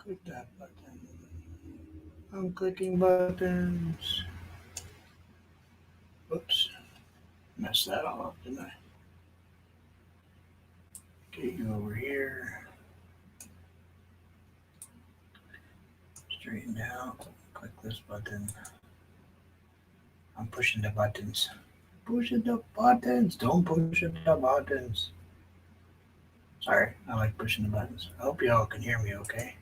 Click that button. I'm clicking buttons. Oops. Messed that all up, didn't I? Get you over here. Straighten out. Click this button. I'm pushing the buttons. Pushing the buttons. Don't push the buttons. Sorry, I like pushing the buttons. I hope y'all can hear me okay.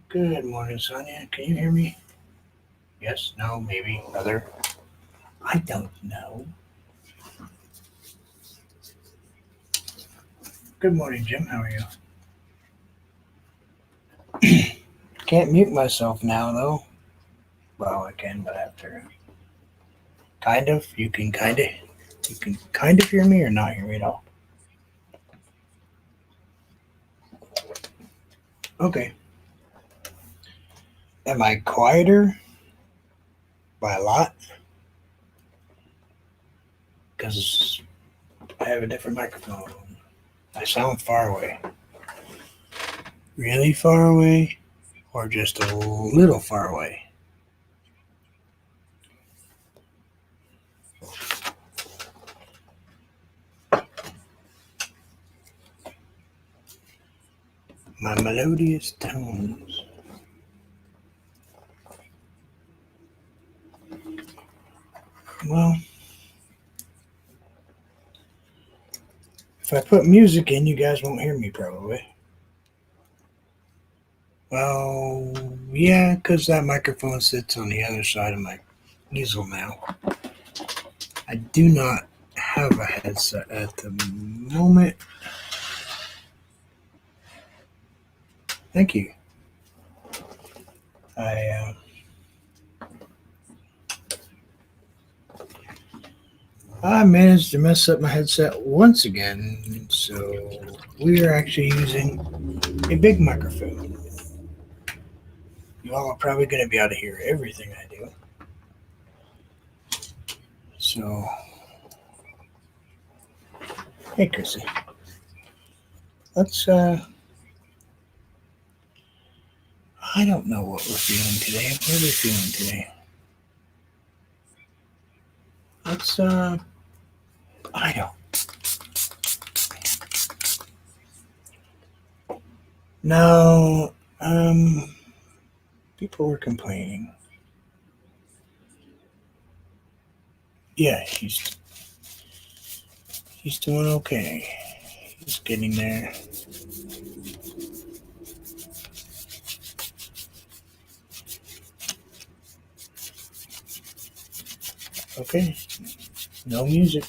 Good morning, Sonia. Can you hear me? Yes, no, maybe, other. I don't know. Good morning, Jim. How are you? Can't mute myself now, though. Well, I can, but after. Kind of. You can kind of hear me or not hear me at all. Okay. Am I quieter by a lot? Because I have a different microphone. I sound far away. Really far away? Or just a little far away? My melodious tones. Well, if I put music in, you guys won't hear me probably. Well, yeah, because that microphone sits on the other side of my easel now. I do not have a headset at the moment. Thank you. I managed to mess up my headset once again, so we are actually using a big microphone. You all are probably going to be able to hear everything I do. So, hey, Chrissy. Let's, I don't know what we're feeling today. What are we feeling today? Let's, I don't. No, people were complaining. Yeah, he's doing okay. He's getting there. Okay, no music.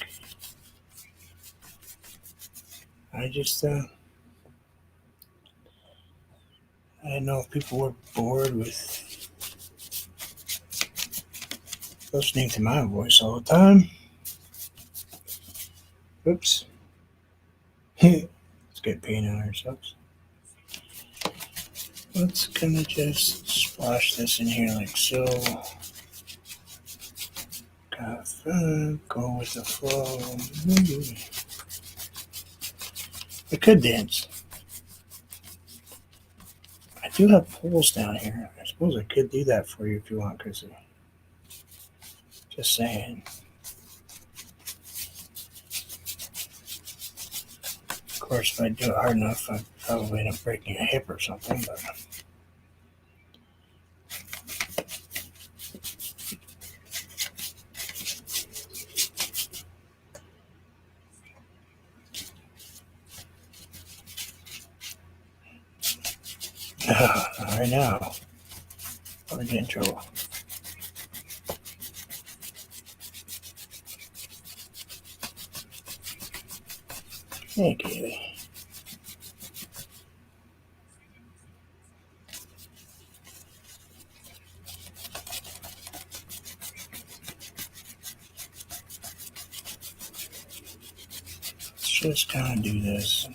I just, I didn't know if people were bored with listening to my voice all the time. Oops. Let's get paint on ourselves. Let's kind of just splash this in here like so. Got fun, go with the flow. I could dance. I do have poles down here. I suppose I could do that for you if you want, Chrissy. Just saying. Of course, if I do it hard enough, I'd probably end up breaking a hip or something, but... not right now. I'll get in trouble. Hey, Kaylee. Let's just kind of do this.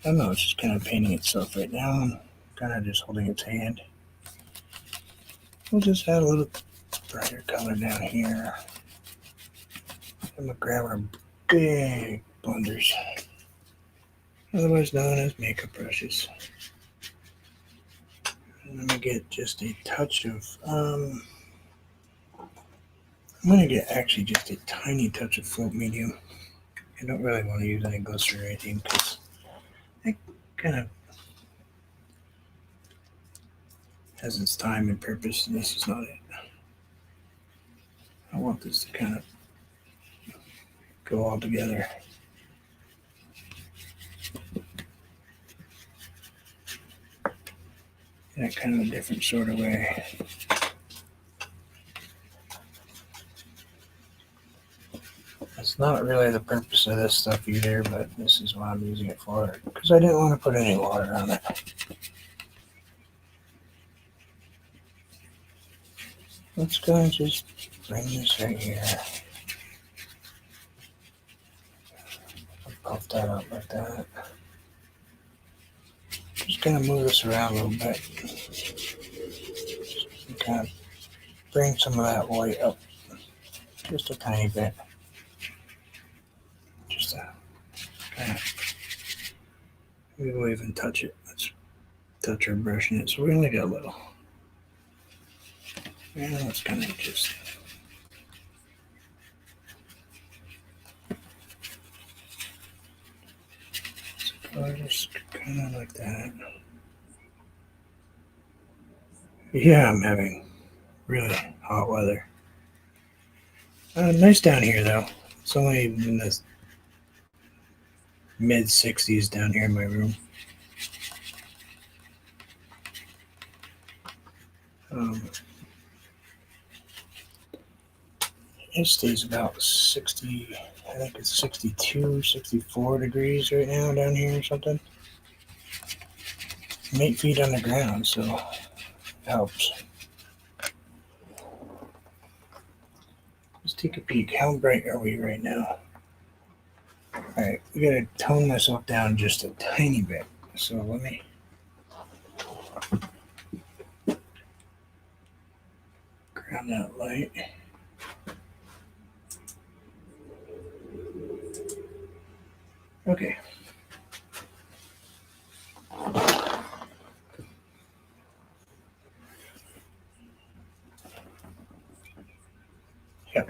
I don't know, it's just kind of painting itself right now. I'm kind of just holding its hand. We'll just add a little brighter color down here. I'm going to grab our big blenders. otherwise known as makeup brushes. I'm going to get just a touch of, I'm going to get actually just a tiny touch of float medium. I don't really want to use any glycerin or anything because it kind of has its time and purpose, and this is not it. I want this to kind of go all together. In a kind of a different sort of way. That's not really the purpose of this stuff either, but this is what I'm using it for because I didn't want to put any water on it. Let's go and just bring this right here. Puff that up like that. Just gonna move this around a little bit. Just kind of bring some of that white up just a tiny bit. Just to kind of, maybe we'll even touch it. Let's touch our brush in it. So we only got a little. And let's kind of just just kind of like that. Yeah, I'm having really hot weather. Nice down here though. It's only in the mid 60s down here in my room. It stays about 60, I think it's 62, 64 degrees right now down here or something. I'm 8 feet underground, so it helps. Let's take a peek. How bright are we right now? Alright, we gotta tone myself down just a tiny bit. So let me grab that light. Okay. Yep.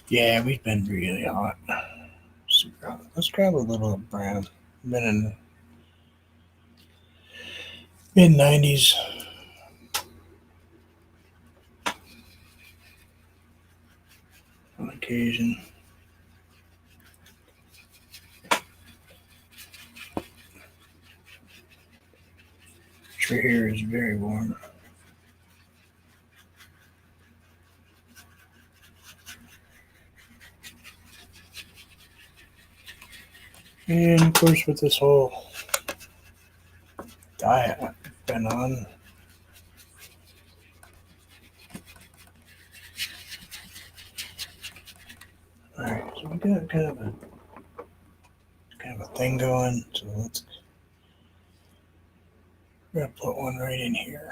Yeah, we've been really hot. Super hot. Let's grab a little brown. Been in mid 90s. On occasion. Right here is very warm. And of course, with this whole diet I've been on, all right, so we got kind of a thing going. So we're gonna put one right in here.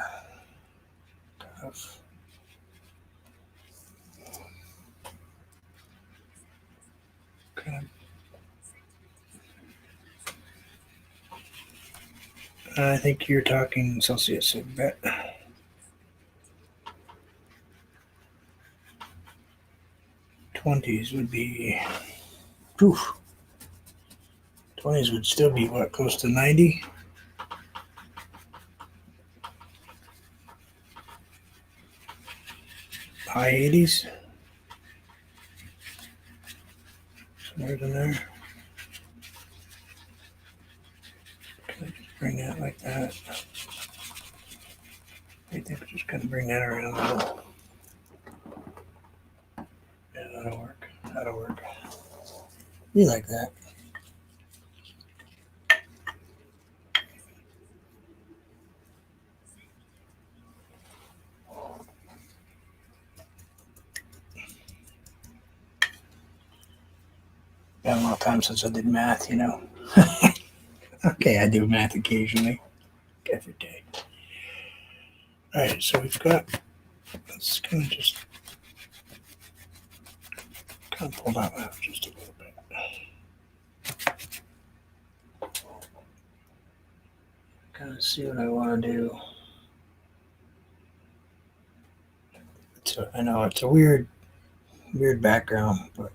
I think you're talking Celsius, I bet. '20s would be, poof. 20s would still be what, close to 90? High 80s? Somewhere in there. Can I just bring that like that? I think we're just gonna bring that around a little. Yeah, that'll work. That'll work. You like that? Been a long time since I did math, you know. Okay, I do math occasionally. Every day. Alright, so we've got, let's kind of just pull that out just a little bit. Kind of see what I want to do. I know it's a weird background, but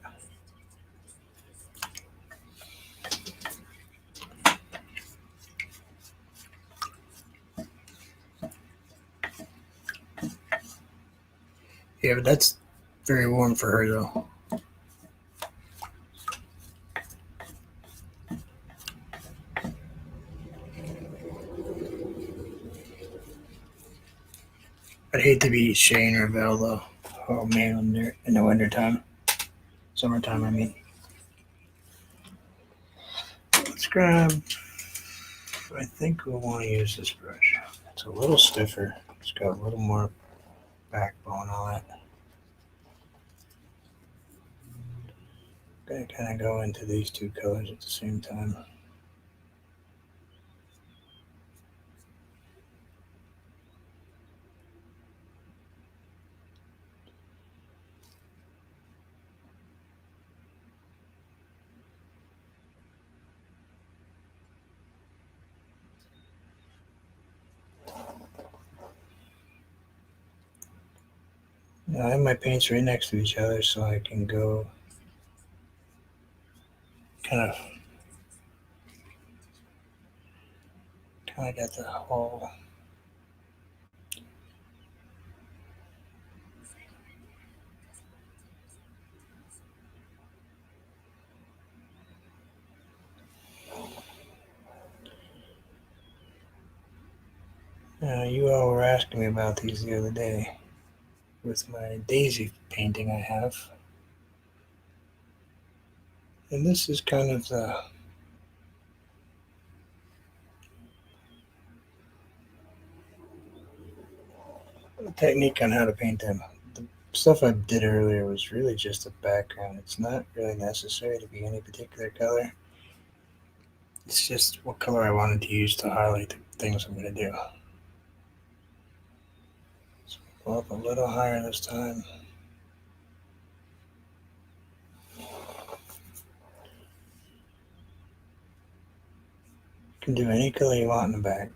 yeah, but that's very warm for her though. I'd hate to be Shane or Vel though. Oh man, when they're in the wintertime, summertime. I mean, let's grab. I think we'll want to use this brush. It's a little stiffer. It's got a little more backbone on it. Gonna kind of go into these two colors at the same time. Now, I have my paints right next to each other so I can go kind of get the whole. You all were asking me about these the other day with my daisy painting I have. And this is kind of the technique on how to paint them. The stuff I did earlier was really just a background. It's not really necessary to be any particular color. It's just what color I wanted to use to highlight the things I'm going to do. So go up a little higher this time. You can do any color you want in the back.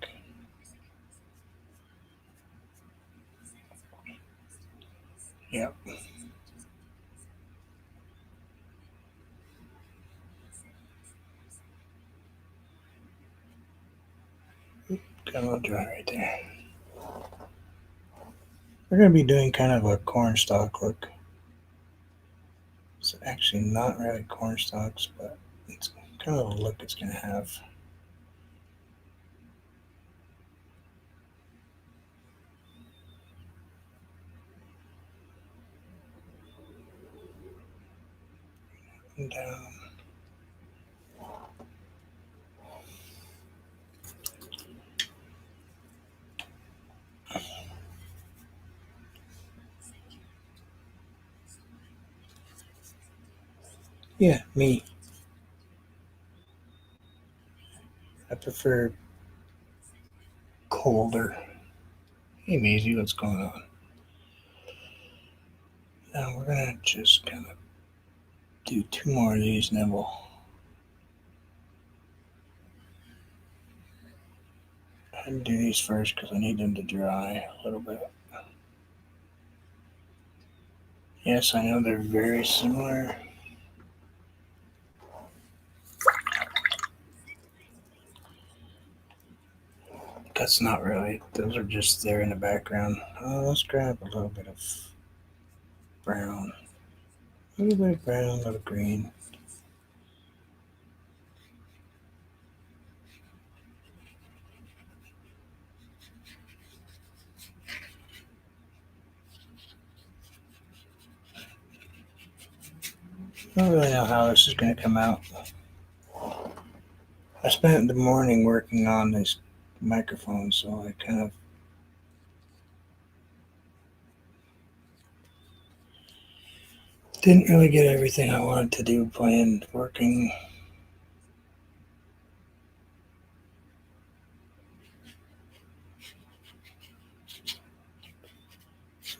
Yep. Got a little dry right there. We're going to be doing kind of a cornstalk look. It's actually not really cornstalks, but it's kind of the look it's going to have. And down. Yeah, me. I prefer colder. Hey, Maisie, what's going on? Now we're gonna just kind of do two more of these, and then we'll. I'll do these first because I need them to dry a little bit. Yes, I know they're very similar. That's not really. Those are just there in the background. Let's grab a little bit of brown. A little bit of brown, a little green. I don't really know how this is going to come out. I spent the morning working on this microphone, so I kind of didn't really get everything I wanted to do planned working.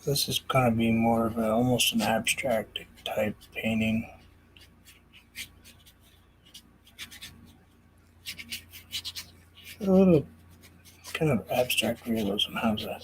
This is going to be more of almost an abstract type painting. a little kind of abstract realism. How's that?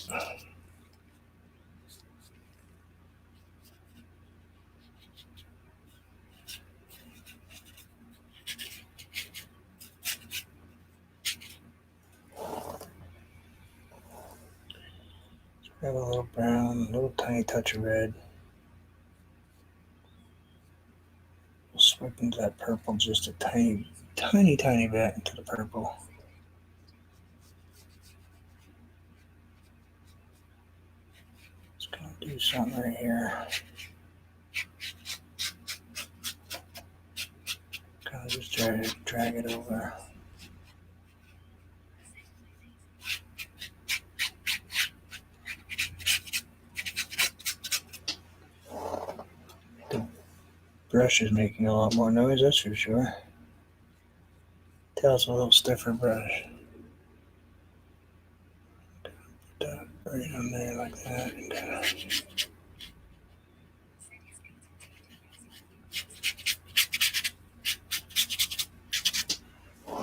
Have a little brown, a little tiny touch of red. We'll swipe into that purple just a tiny, tiny, tiny bit into the purple. It's gonna do something right here. Kind of just try to drag it over. The brush is making a lot more noise, that's for sure. Tell it's a little stiffer brush. Put that right on there like that.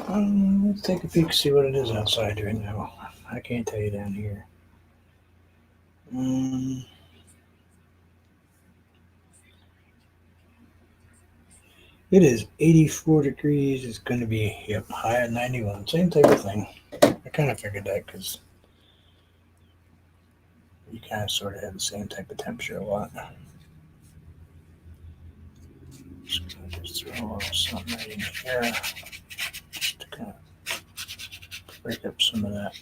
And let's take a peek, see what it is outside right now. I can't tell you down here. It is 84 degrees. It's going to be high at 91. Same type of thing. I kind of figured that because you kind of sort of have the same type of temperature a lot. Just going to just throw a little something right in here just to kind of break up some of that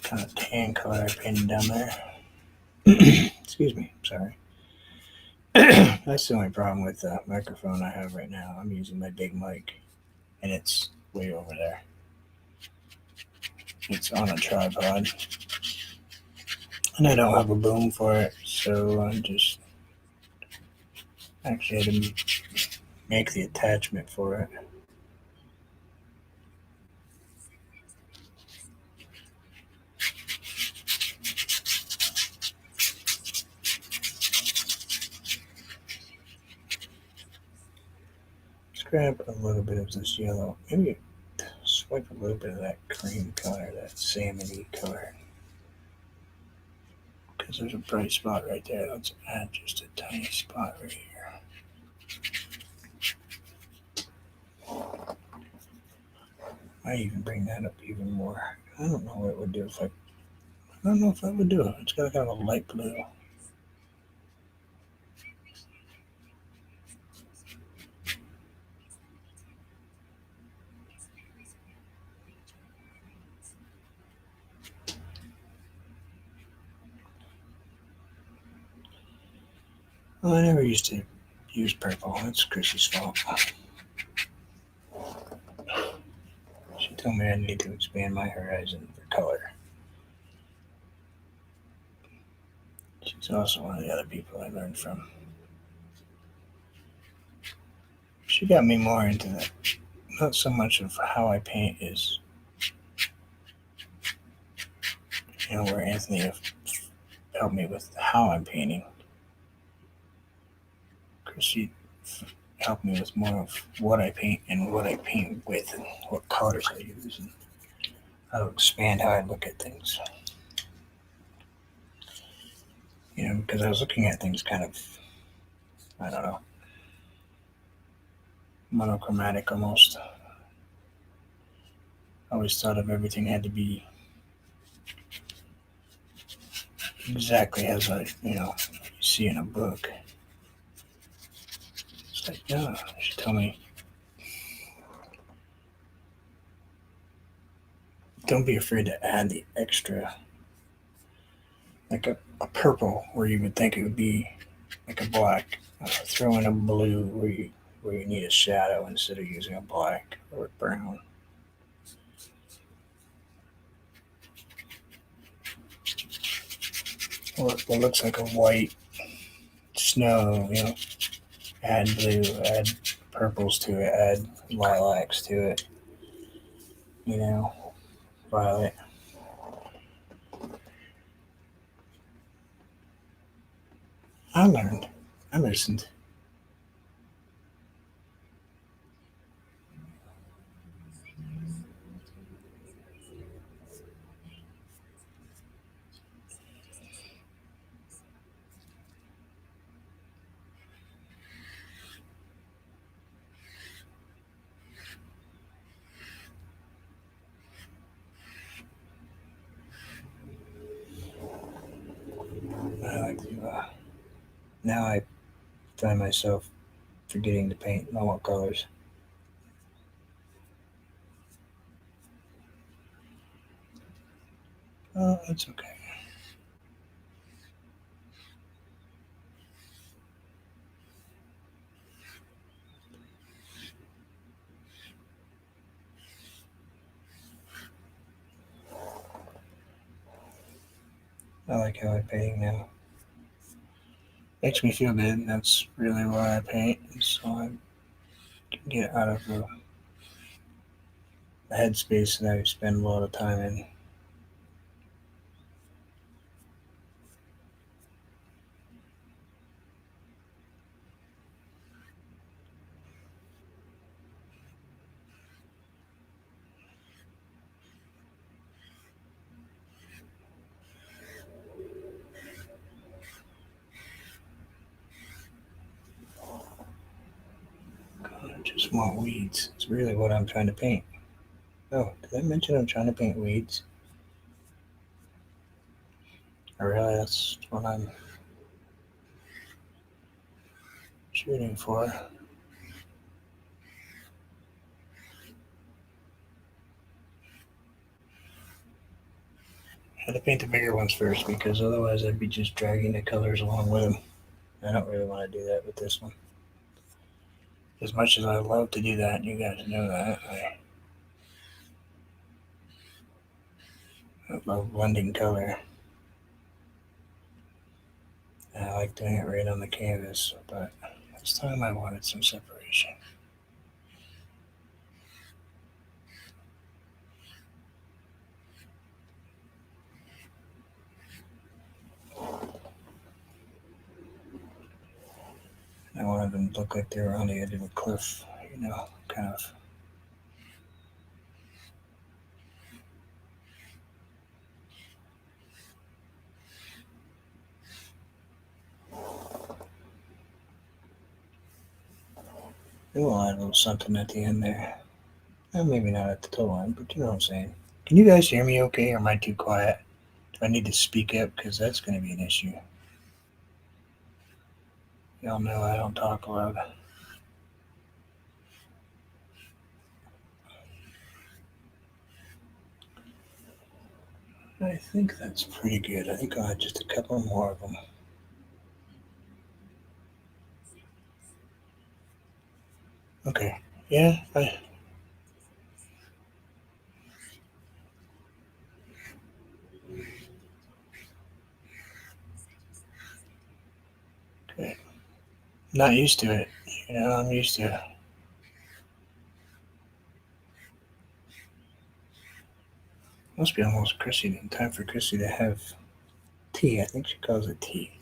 kind of tan color I painted down there. Excuse me. Sorry. That's the only problem with the microphone I have right now. I'm using my big mic, and it's way over there. It's on a tripod, and I don't have a boom for it, so I just actually had to make the attachment for it. Let's grab a little bit of this yellow. Maybe swipe a little bit of that cream color, that salmony color. Because there's a bright spot right there. Let's add just a tiny spot right here. I even bring that up even more. I don't know what it would do if I don't know if that would do it. It's got kind of a light blue. Well, I never used to use purple. That's Chrissy's fault. She told me I need to expand my horizon for color. She's also one of the other people I learned from. She got me more into that. Not so much of how I paint is, where Anthony helped me with how I'm painting. Chrissy helped me with more of what I paint and what I paint with and what colors I use and how to expand how I look at things. Because I was looking at things kind of, I don't know, monochromatic almost. I always thought of everything had to be exactly as you see in a book. It's like, no, she told me, don't be afraid to add the extra, like a purple where you would think it would be like a black. Throw in a blue where you need a shadow instead of using a black or a brown. Or what looks like a white snow, add blue, add purples to it, add lilacs to it, violet. I learned. I listened. I like to. Now I find myself forgetting to paint normal colors. Oh, it's okay. I like how I paint now. Makes me feel good. That's really why I paint, so I can get out of the headspace that I spend a lot of time in. I just want weeds. It's really what I'm trying to paint. Oh, did I mention I'm trying to paint weeds? Or really, that's what I'm shooting for. I had to paint the bigger ones first because otherwise I'd be just dragging the colors along with them. I don't really want to do that with this one. As much as I love to do that, you guys know that, I love blending color. And I like doing it right on the canvas, but this time I wanted some separation. I wanted them to look like they were on the edge of a cliff, kind of. Maybe we'll add a little something at the end there. Well, maybe not at the total end, but you know what I'm saying. Can you guys hear me okay, or am I too quiet? Do I need to speak up? Because that's going to be an issue. Y'all know I don't talk loud. I think that's pretty good. I think I'll add just a couple more of them. Okay. Yeah, okay. Not used to it. I'm used to it. Must be almost Chrissy. Time for Chrissy to have tea. I think she calls it tea.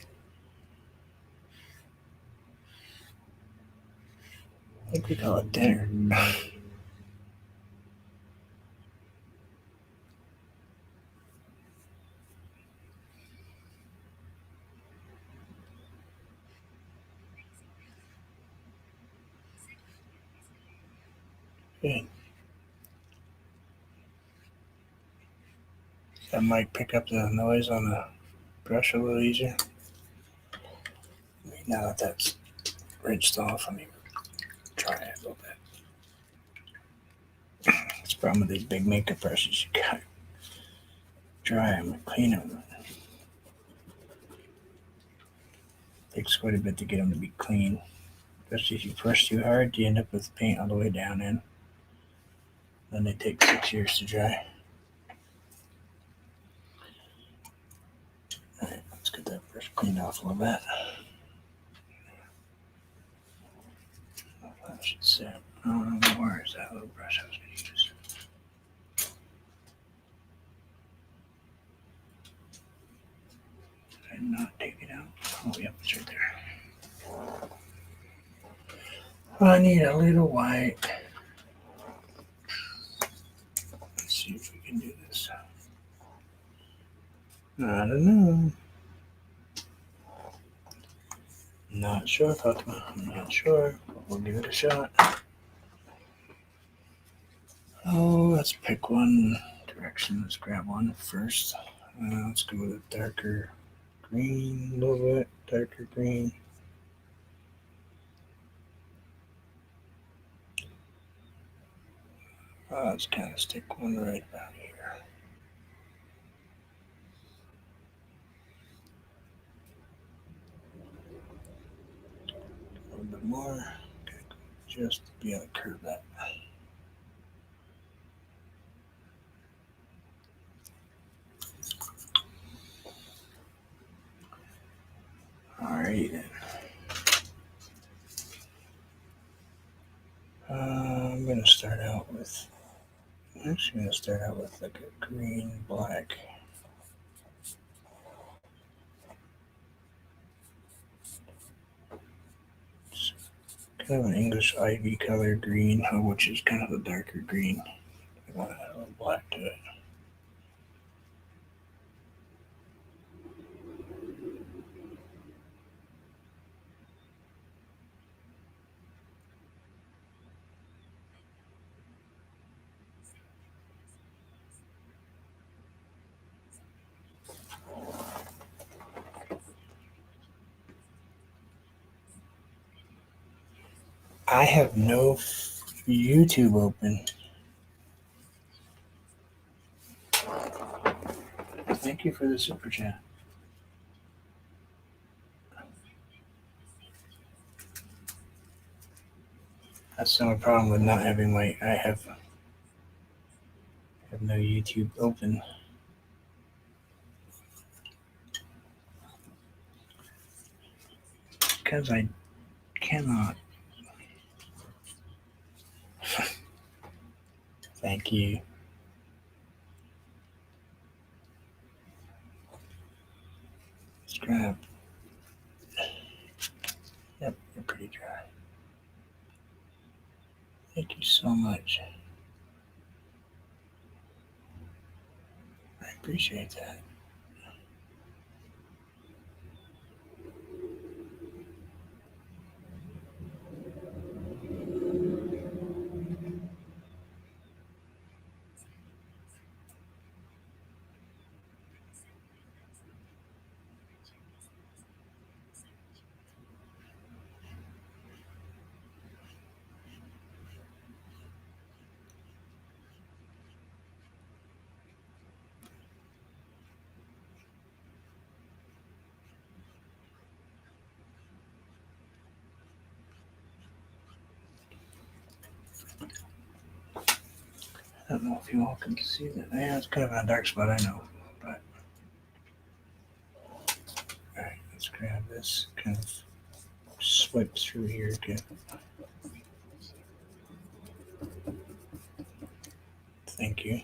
I think we call it dinner. Good. That might pick up the noise on the brush a little easier. Now that that's rinsed off, let me try it a little bit. That's the problem with these big makeup brushes. You gotta dry them and clean them. It takes quite a bit to get them to be clean. Especially if you press too hard, you end up with paint all the way down in. Then they take 6 years to dry. Alright, let's get that brush cleaned off a little bit. That should sit. Where is that little brush I was going to use? Did I not take it out? Oh, yep, it's right there. I need a little white. Let's see if we can do this. I don't know. Not sure, Fatima. I'm not sure, but we'll give it a shot. Oh, let's pick one direction. Let's grab one first. Let's go with a darker green a little bit, darker green. Let's kind of stick one right about here. A little bit more, just to be able to curve that. Alright. I'm going to start out with, like a green, black. It's kind of an English ivy color green, which is kind of a darker green. I want to add a little black to it. I have no YouTube open. Thank you for the super chat. That's the only problem with not having I have no YouTube open. Because I cannot. Thank you. Let's grab. Yep, you're pretty dry. Thank you so much. I appreciate that. I don't know if you all can see that. Yeah, it's kind of a dark spot, I know. But alright, let's grab this, kind of swipe through here again. Thank you.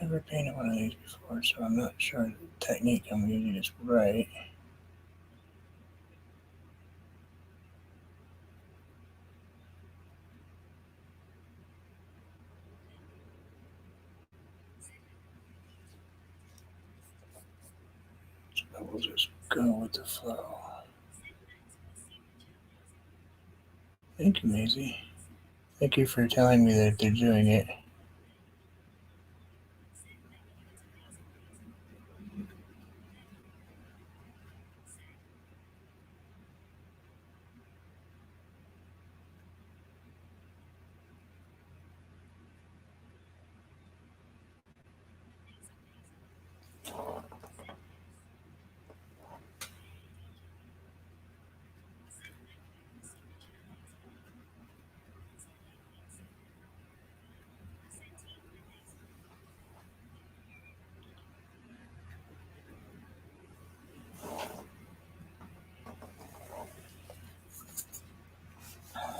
Never painted one of these before, so I'm not sure the technique I'm using is right. So we'll just go with the flow. Thank you, Maisie. Thank you for telling me that they're doing it.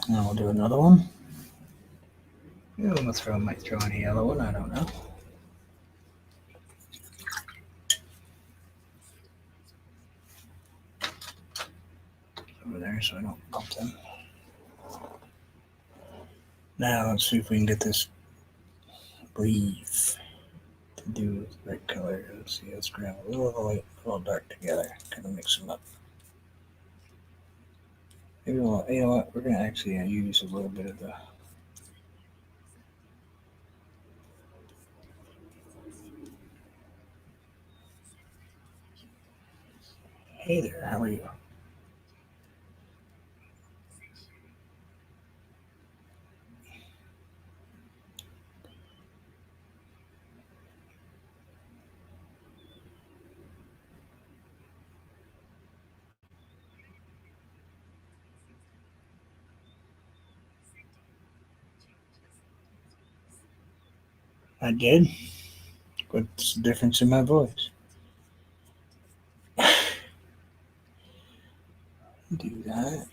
Now we'll do another one. Yeah, might throw in a yellow one, I don't know. Over there so I don't bump them. Now let's see if we can get this breathe to do the right color. Let's see, let's grab a little light, a little dark together, kind of mix them up. Maybe you know what? We're gonna actually use a little bit of the. Hey there, how are you? I did. What's the difference in my voice? Do that.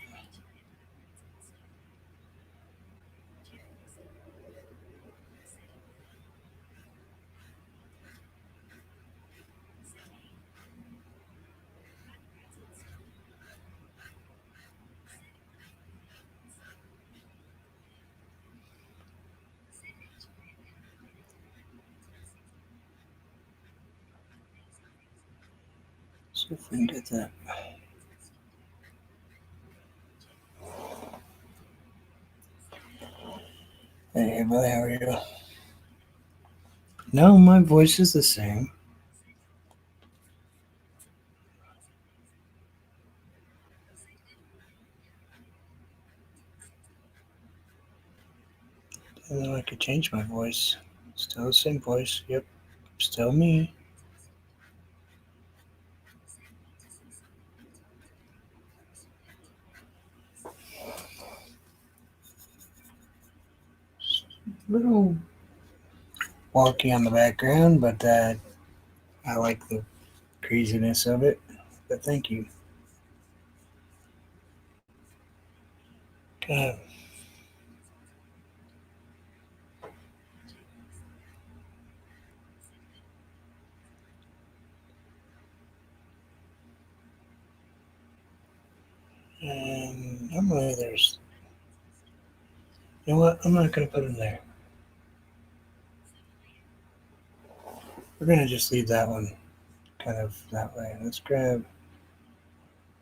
See if we can get that. Hey, buddy, how are you? No, my voice is the same. And then I could change my voice. Still the same voice. Yep, still me. Little wonky on the background, but I like the craziness of it. But thank you. Uh, and I'm really there's. You know what? I'm not gonna put them there. We're gonna just leave that one kind of that way. Let's grab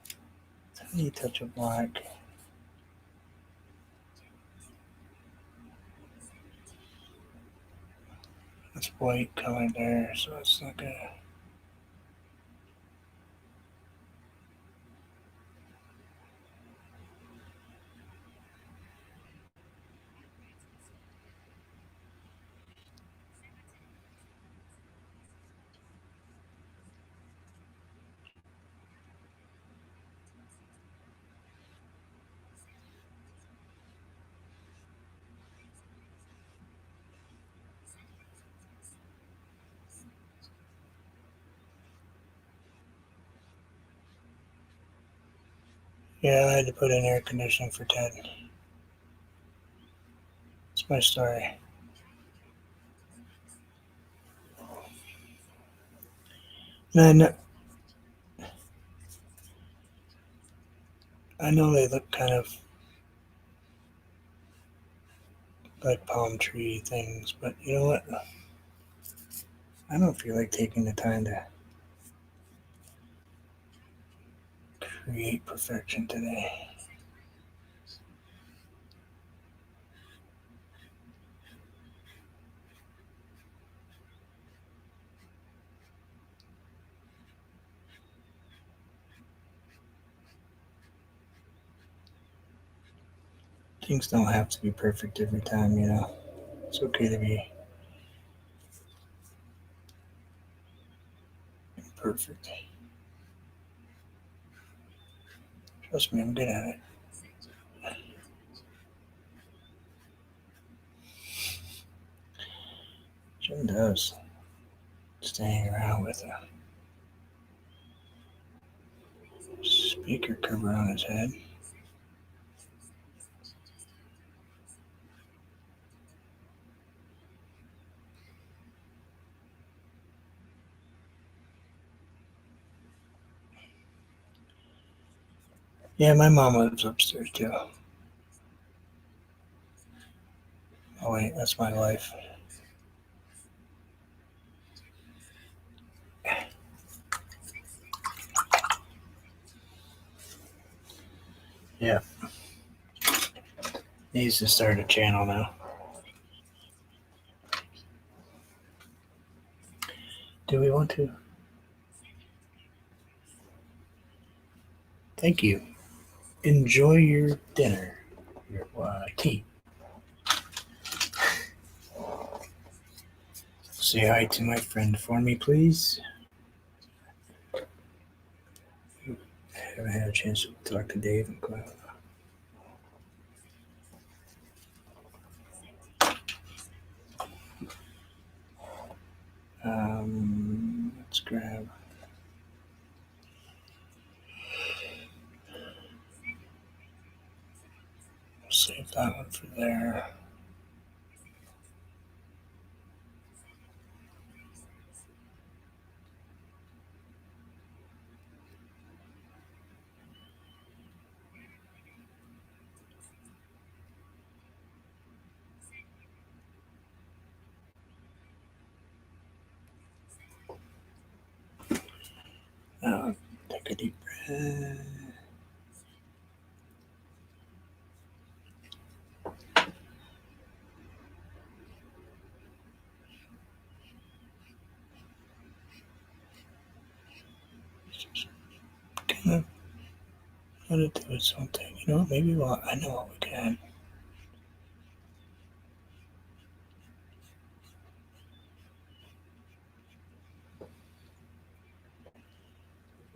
a tiny touch of black. That's white color there, so it's not gonna. Yeah, I had to put in air conditioning for Ted. It's my story. And I know they look kind of like palm tree things, but you know what? I don't feel like taking the time to create perfection today. Things don't have to be perfect every time, you know. It's okay to be imperfect. Trust me, I'm good at it. Jim does. Staying around with a speaker cover on his head. Yeah, my mom lives upstairs too. Oh wait, that's my wife. Yeah. Needs to start a channel now. Do we want to? Thank you. Enjoy your dinner, your tea. Say hi to my friend for me, please. I haven't had a chance to talk to Dave in quite a while. Let's grab. Save that one for there. Take a deep breath. Kind of let it do its own thing. You know what? Maybe I know what we can.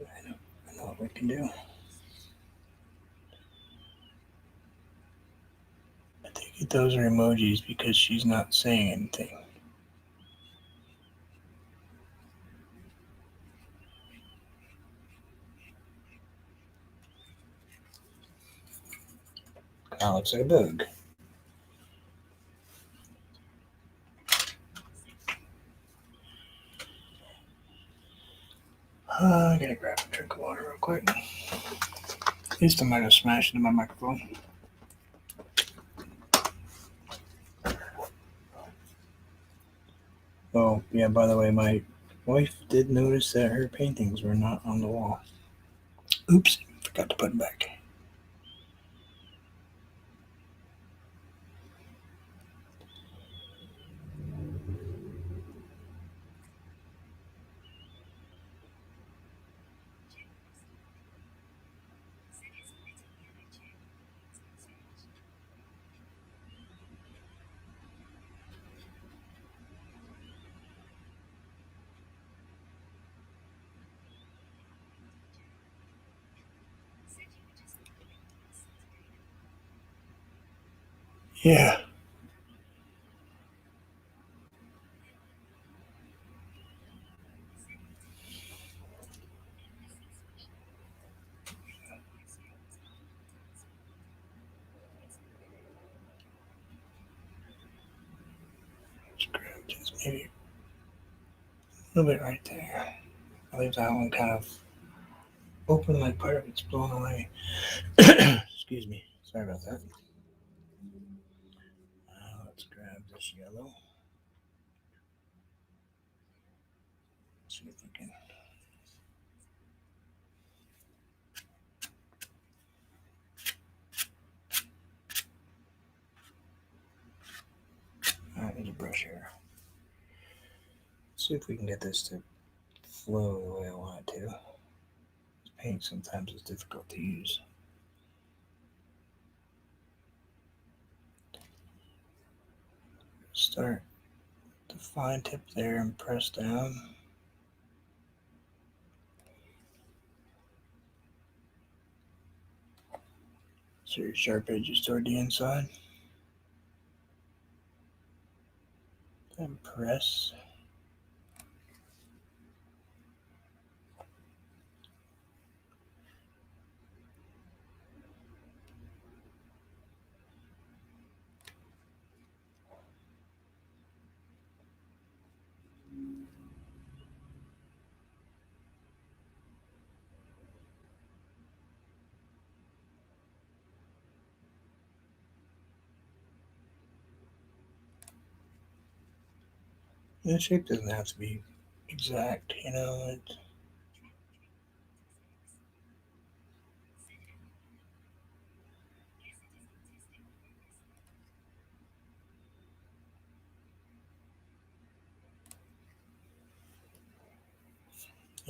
I know what we can do. I think those are emojis because she's not saying anything. Kind of looks like a bug. I gotta grab a drink of water real quick. At least I might have smashed into my microphone. Oh, yeah, by the way, my wife did notice that her paintings were not on the wall. Oops, forgot to put them back. Yeah. Let's grab just maybe a little bit right there. I leave that one kind of open, like part of it's blown away. Excuse me. Sorry about that. Let's grab this yellow. See if we can. Alright, there's a brush here. Let's see if we can get this to flow the way I want it to. This paint sometimes is difficult to use. Start the fine tip there and press down. So your sharp edges toward the inside. Then press. The shape doesn't have to be exact, you know.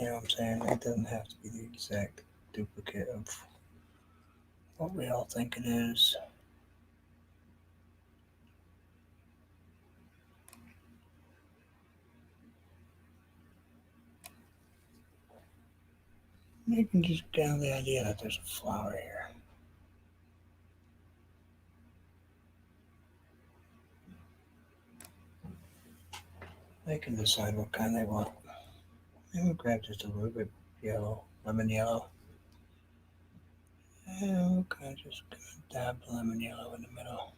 You know what I'm saying? It doesn't have to be the exact duplicate of what we all think it is. You can just get the idea that there's a flower here. They can decide what kind they want. I'm gonna grab just a little bit yellow, lemon yellow. And we're kind of just gonna dab lemon yellow in the middle.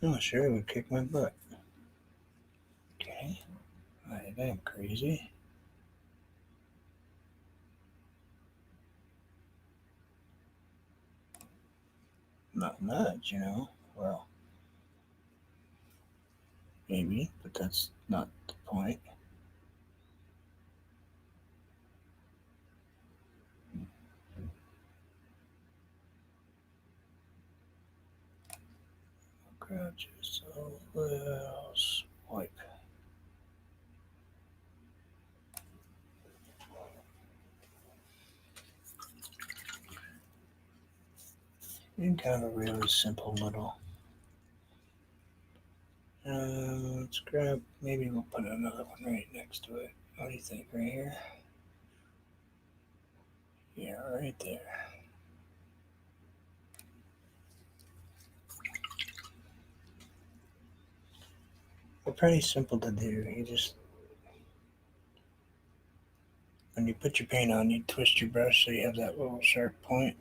Oh, sure, it would kick my butt. Okay, I am crazy. Not much, you know. Well, maybe, but that's not the point. Grab just a little swipe. And kind of a really simple little. Let's grab, maybe we'll put another one right next to it. What do you think, right here? Yeah, right there. They're pretty simple to do. You just, when you put your paint on, you twist your brush so you have that little sharp point.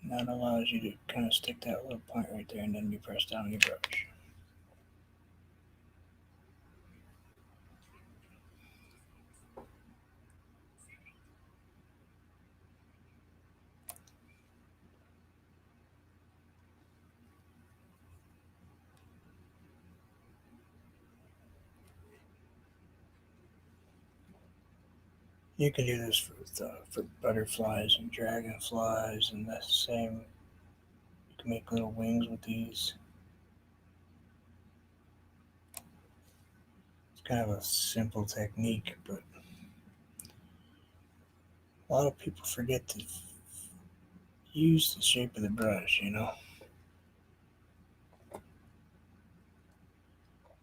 And that allows you to kind of stick that little point right there, and then you press down your brush. You can do this for butterflies and dragonflies, and the same. You can make little wings with these. It's kind of a simple technique, but a lot of people forget to use the shape of the brush, you know?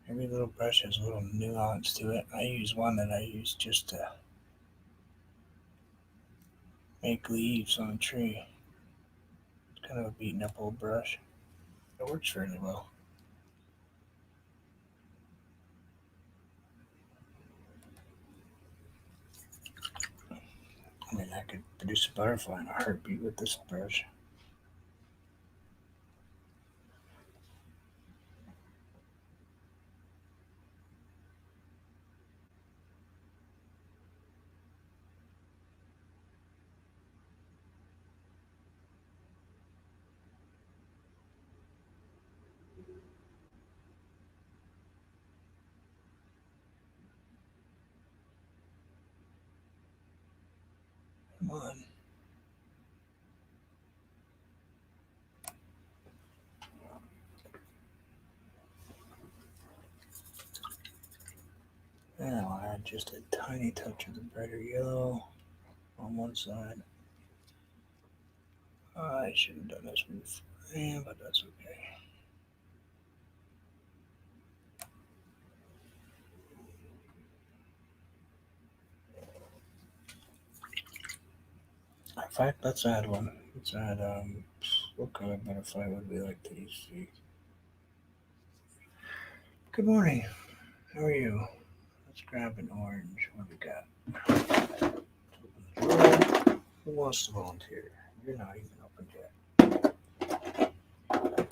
Every little brush has a little nuance to it. I use one that I use just to make leaves on a tree. It's kind of a beaten up old brush. It works fairly well. I mean, I could produce a butterfly in a heartbeat with this brush. Come on. And I'll add just a tiny touch of the brighter yellow on one side. I should have done this before, but that's okay. In fact, let's add one. Let's add, what color butterfly would we like to see? Good morning. How are you? Let's grab an orange. What do we got? Who wants to volunteer? You're not even open yet.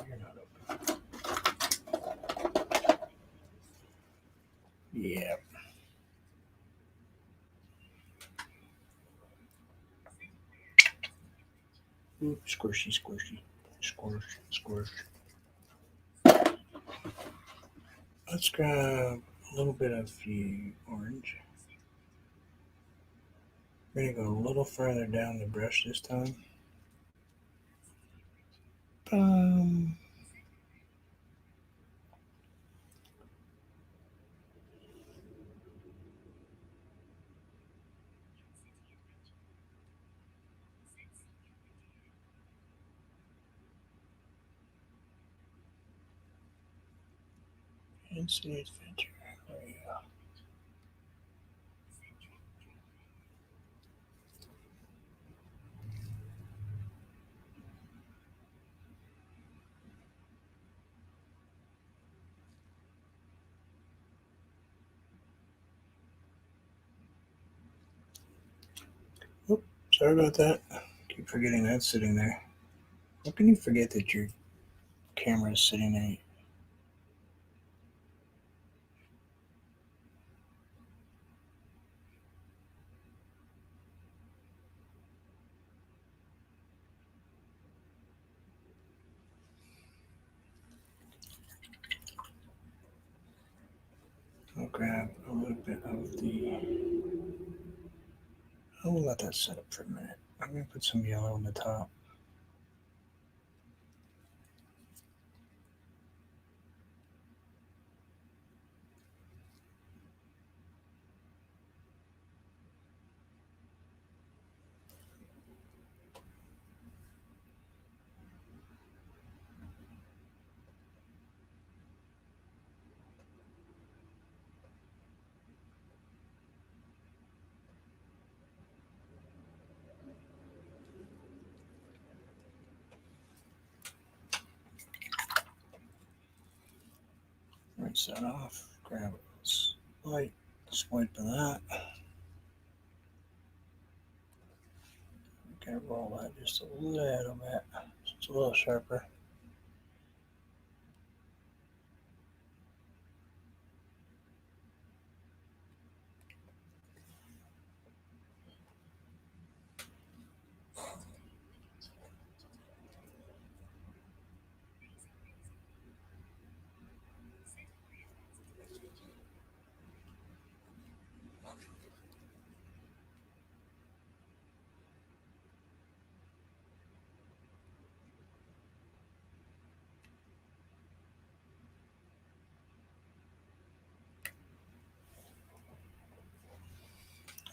You're not open. Yeah. Ooh, squishy, squishy. Squish, squish. Let's grab a little bit of the orange. We're gonna go a little further down the brush this time. Um, Instant Adventure. There you go. Oop, sorry about that. Keep forgetting that's sitting there. How can you forget that your camera is sitting there? I'll grab a little bit of the. I'll let that set up for a minute. I'm gonna put some yellow on the top. Rinse that off. Grab a light swipe of that. Okay, roll that just a little bit. So it's a little sharper.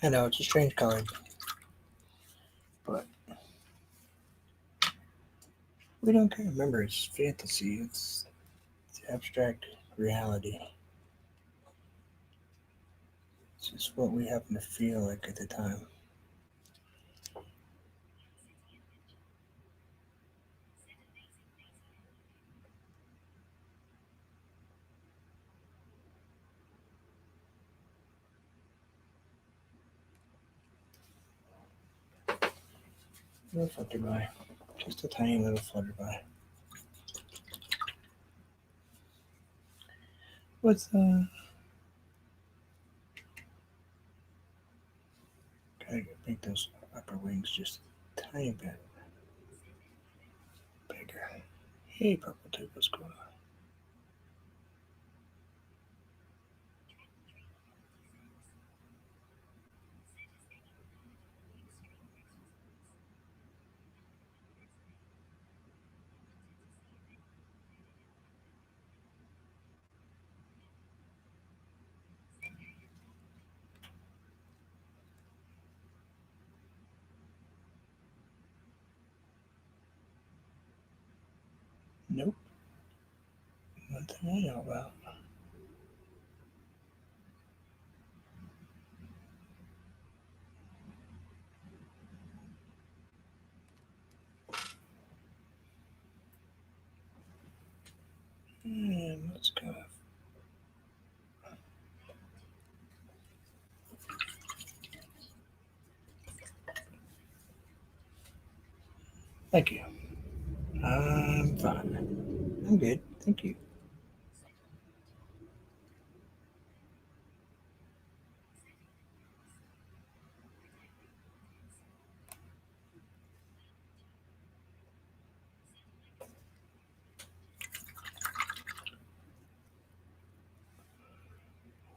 I know it's a strange color, but we don't care. Remember, it's fantasy. It's abstract reality. It's just what we happen to feel like at the time. A little flutterby. Just a tiny little flutterby. What's gotta make those upper wings just a tiny bit bigger. Hey, purple tube, what's going on? Nope, nothing I know about. And let's kind of. Thank you. I'm fine. I'm good. Thank you.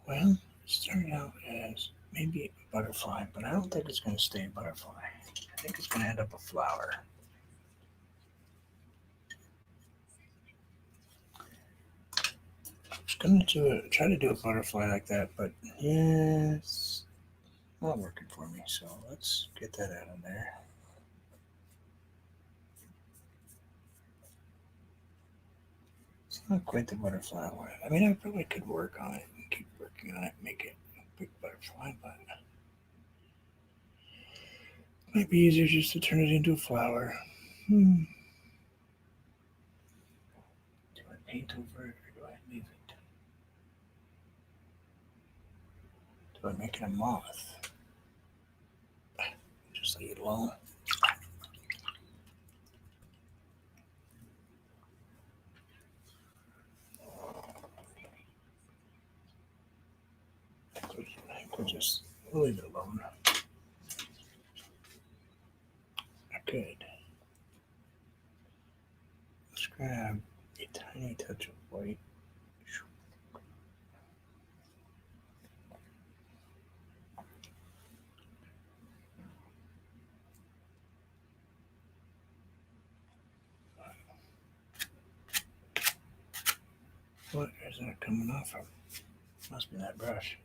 Well, started out as maybe a butterfly, but I don't think it's going to stay a butterfly. I think it's going to end up a flower. I was going to try to do a butterfly like that, but yeah, it's not working for me. So let's get that out of there. It's not quite the butterfly one. I mean, I probably could work on it and keep working on it, make it a big butterfly, but it might be easier just to turn it into a flower. Hmm. Do I paint over it or do I leave it? Do I make it a moth? Just leave it alone. I think we'll just leave it alone. I could. Let's grab a tiny touch of white. What is that coming off from? Must be that brush.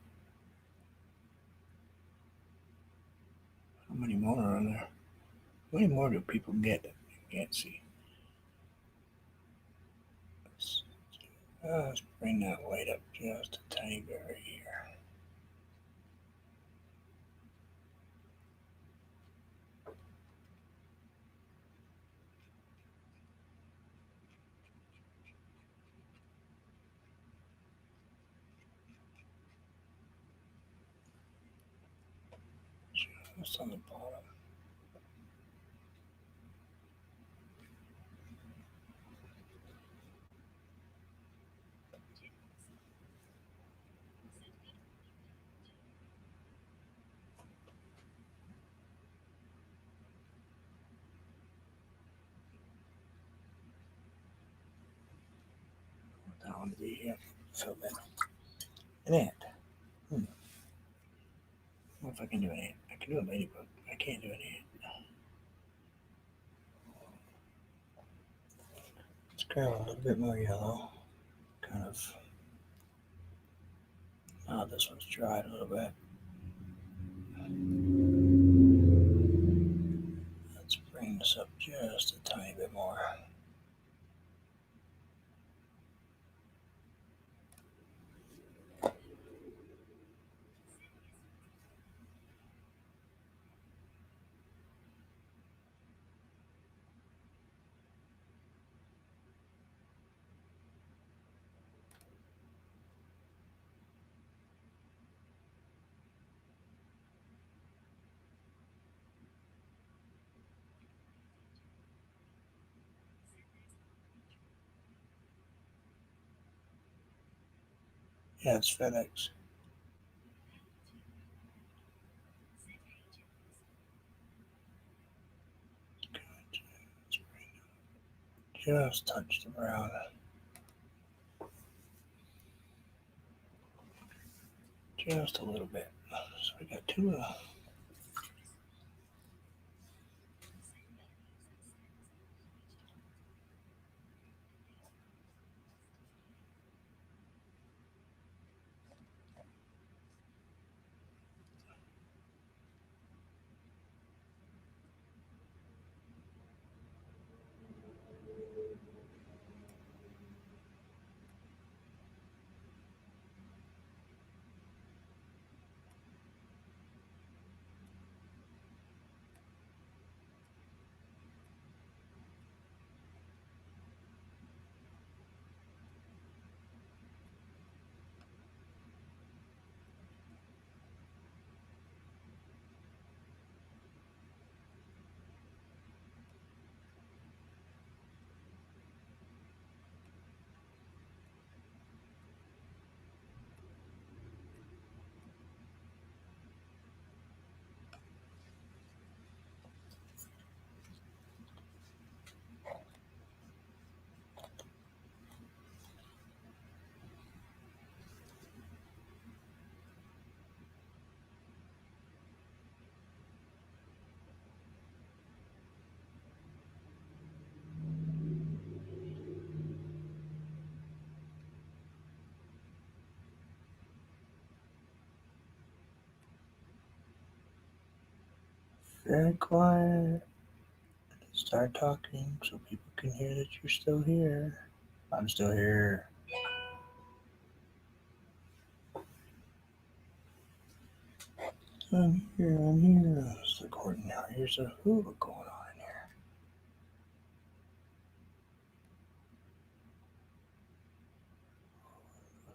How many more are on there? How many more do people get that you can't see? Let's bring that white up just a tiny bit right here. Just on the bottom. That one to be here. Fill in. An ant. I don't know if I can do an ant. I can do a ladybug. I can't do an ant. Let's grab a little bit more yellow. Kind of. Oh, this one's dried a little bit. Let's bring this up just a tiny bit more. Yeah, it's FedEx. Just touch the brown. Just a little bit. So we got two. Very quiet. Start talking so people can hear that you're still here. I'm still here. I'm here. I'm here. It's recording now. Here's a hula going on in here.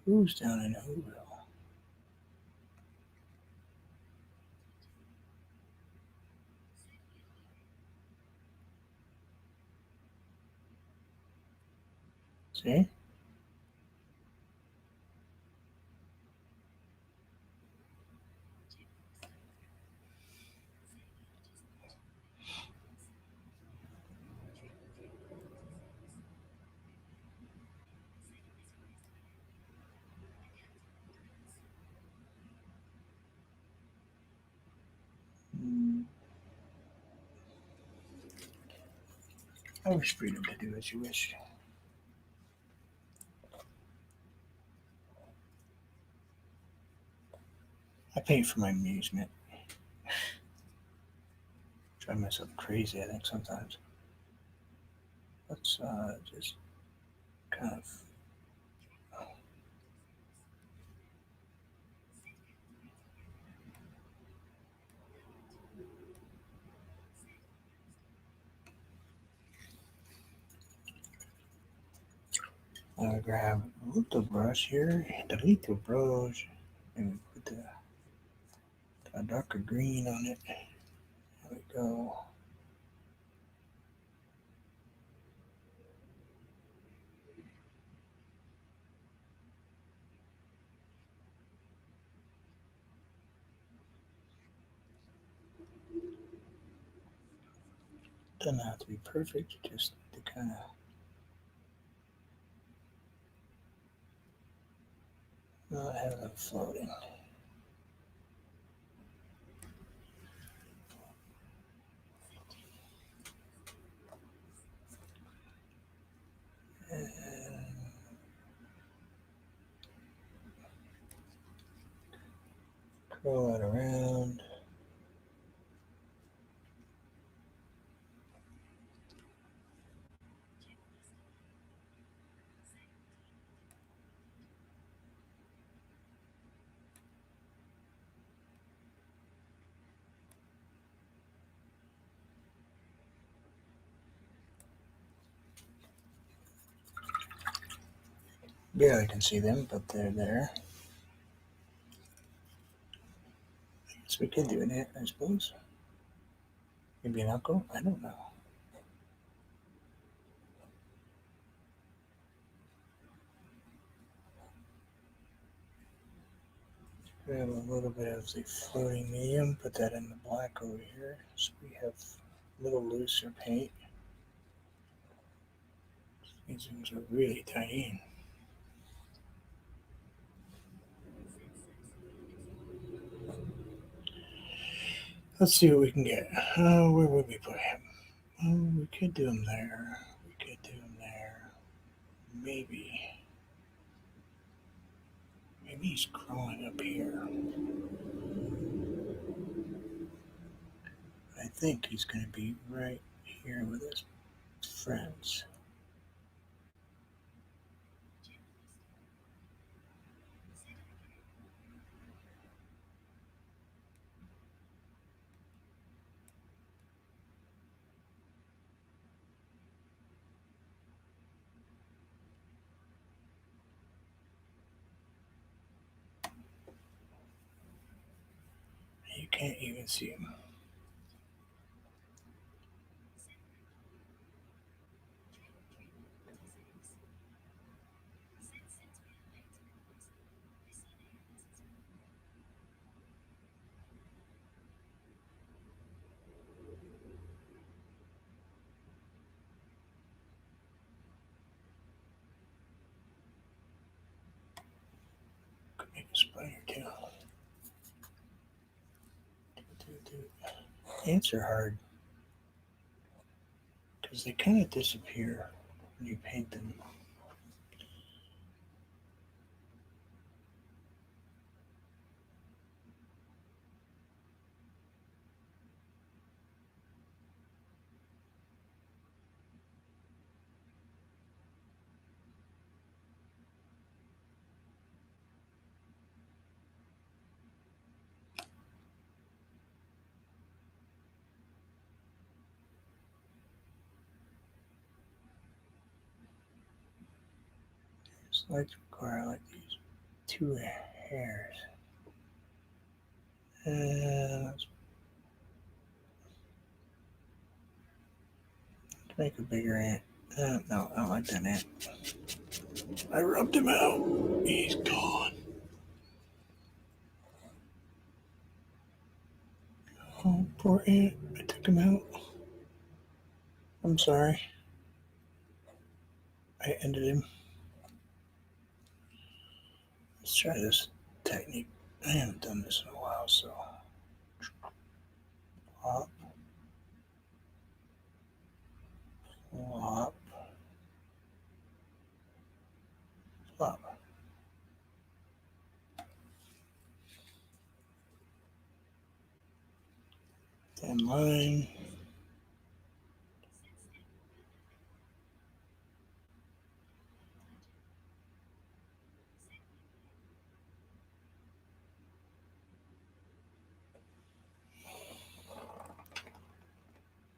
Who's down in Whoville? See? I wish freedom to do as you wish. I paint for my amusement. Drive myself crazy, I think, sometimes. Let's just kind of. Grab a little brush here, the little brush, and put a darker green on it. There we go. Doesn't have to be perfect, just to kind of not have them floating. And curl it around. Barely can see them, but they're there. So we could do it, I suppose. Maybe an uncle? I don't know. Grab a little bit of the floating medium, put that in the black over here. So we have a little looser paint. These things are really tiny. Let's see what we can get. Where would we put him? Oh, we could do him there. We could do him there. Maybe. Maybe he's crawling up here. I think he's going to be right here with his friends. You can't even see him. Could make a spider too. Ants are hard because they kind of disappear when you paint them. Lights require like these two hairs. Let's make a bigger ant. No, I don't like that ant. I rubbed him out. He's gone. Oh, poor ant. I took him out. I'm sorry. I ended him. Let's try this technique. I haven't done this in a while, so flop, flop, flop. Thin line.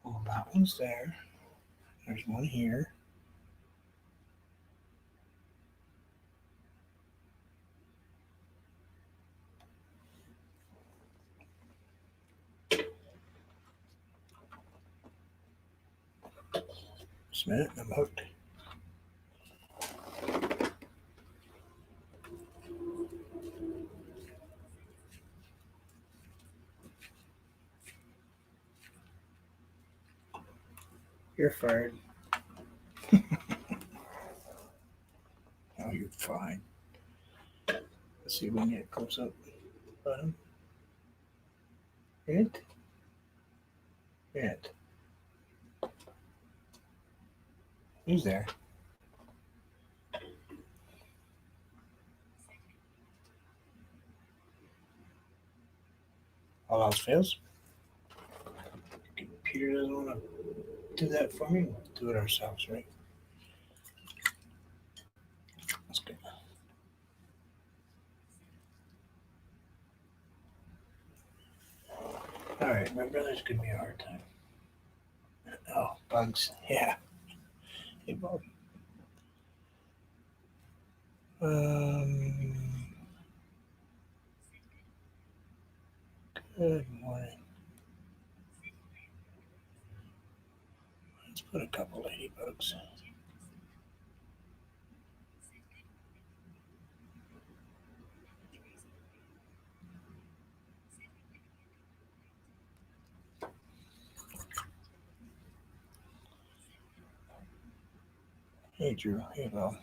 Well, that one's there. There's one here. Just a minute, I'm hooked. You're fired. Oh, you're fine. Let's see if we can get close up. Bottom. It. It. He's there. All else fails. Computer doesn't want to do that for me. We'll do it ourselves, right? That's good. All right, my brother's giving me a hard time. Oh, bugs. Yeah. Hey, bug. Good morning. Let's put a couple ladybugs. Hey, Drew. Hey, Bo.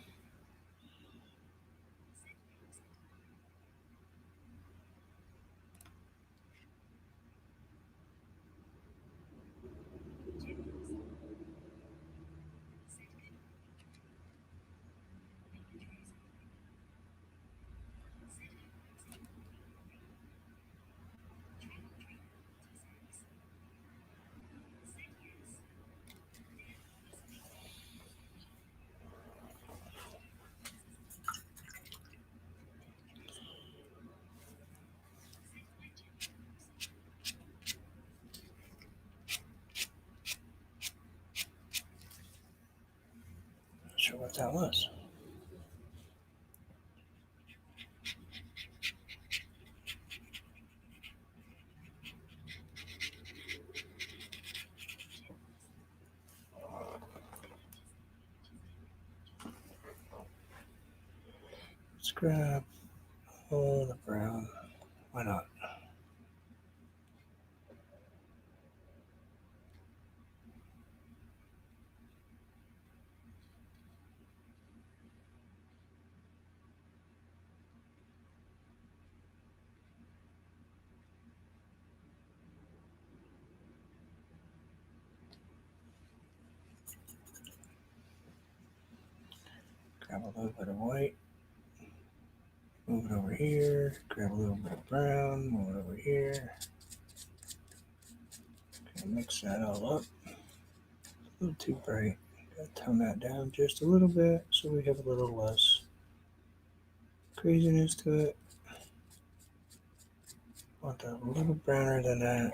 Not sure what that was. Let's grab the brown. Why not? Grab a little bit of white. Move it over here. Grab a little bit of brown. Move it over here. Okay, mix that all up. A little too bright. Gotta tone that down just a little bit so we have a little less craziness to it. Want that a little browner than that.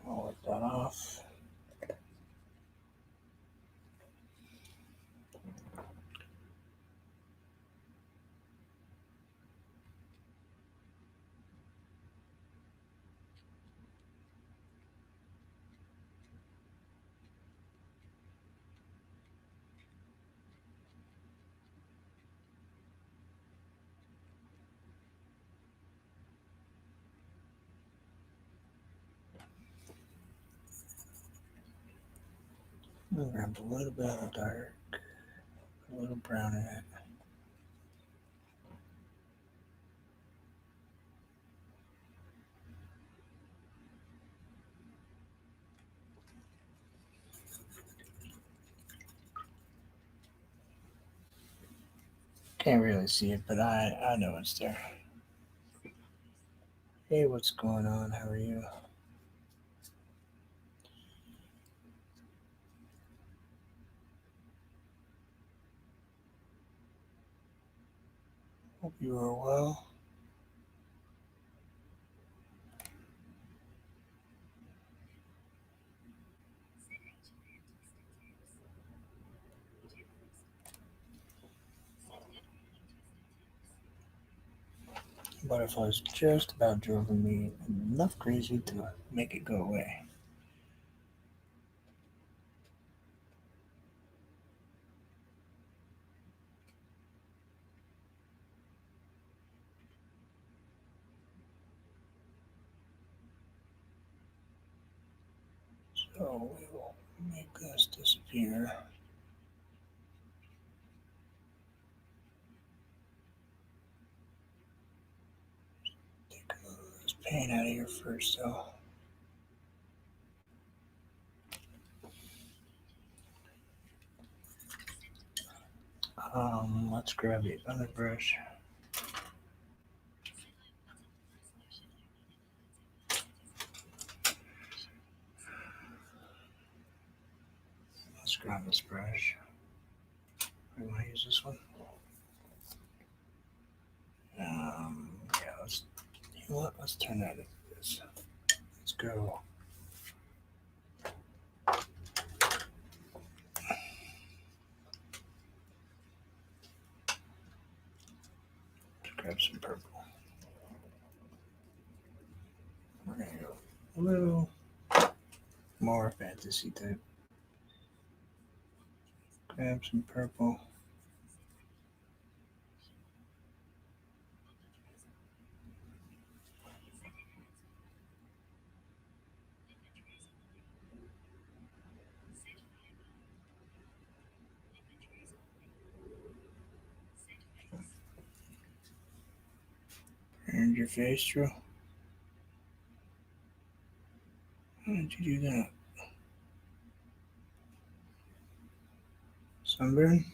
I'll wipe that off. I'll grab a little bit of the dark, a little brown in it. Can't really see it, but I know it's there. Hey, what's going on? How are you? Hope you are well. Butterflies just about driven me enough crazy to make it go away. So we will make this disappear. Take a little of this paint out of here first, though. Let's grab the other brush. Let's grab this brush. We want to use this one. Yeah, you know what? Let's turn that into this. Let's go. Let's grab some purple. We're gonna go a little more fantasy type. Grab some purple. Burned your face, Drew? How did you do that? Sunburn?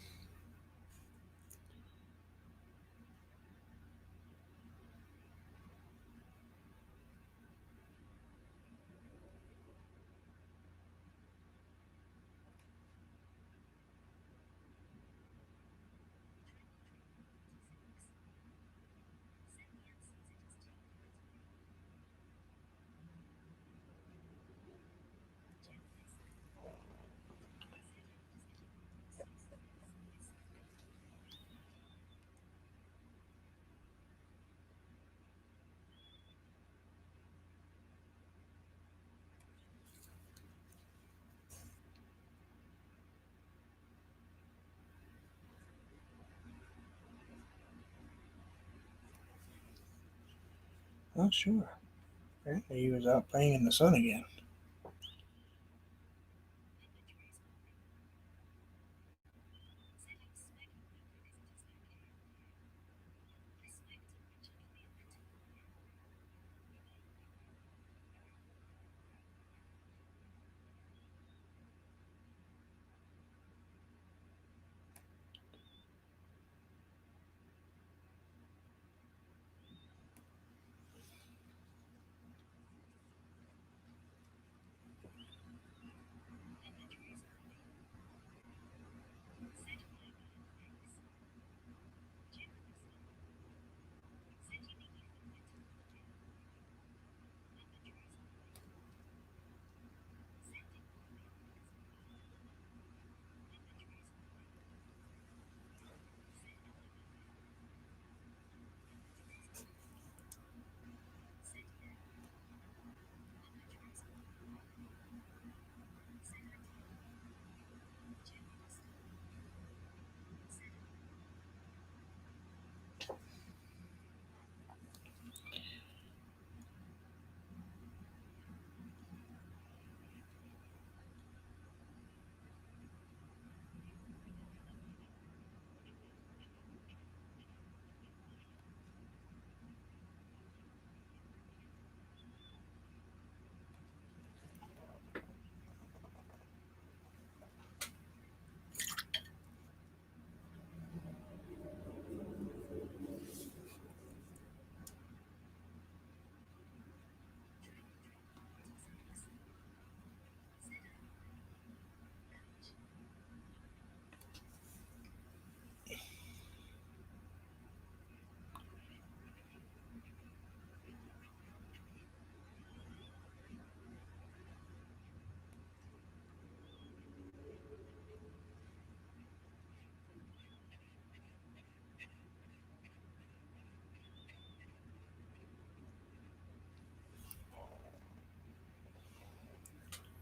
Oh, sure. Apparently he was out playing in the sun again.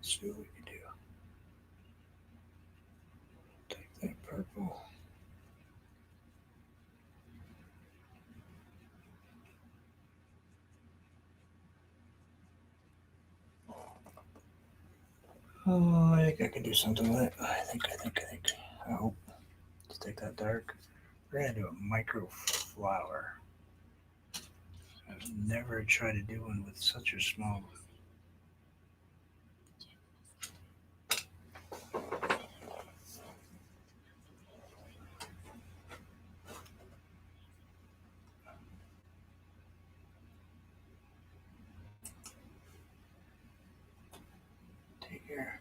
Let's see what we can do. Take that purple. Oh, I think I can do something with it. I think. I hope. Let's take that dark. We're gonna do a micro flower. I've never tried to do one with such a small. Take here.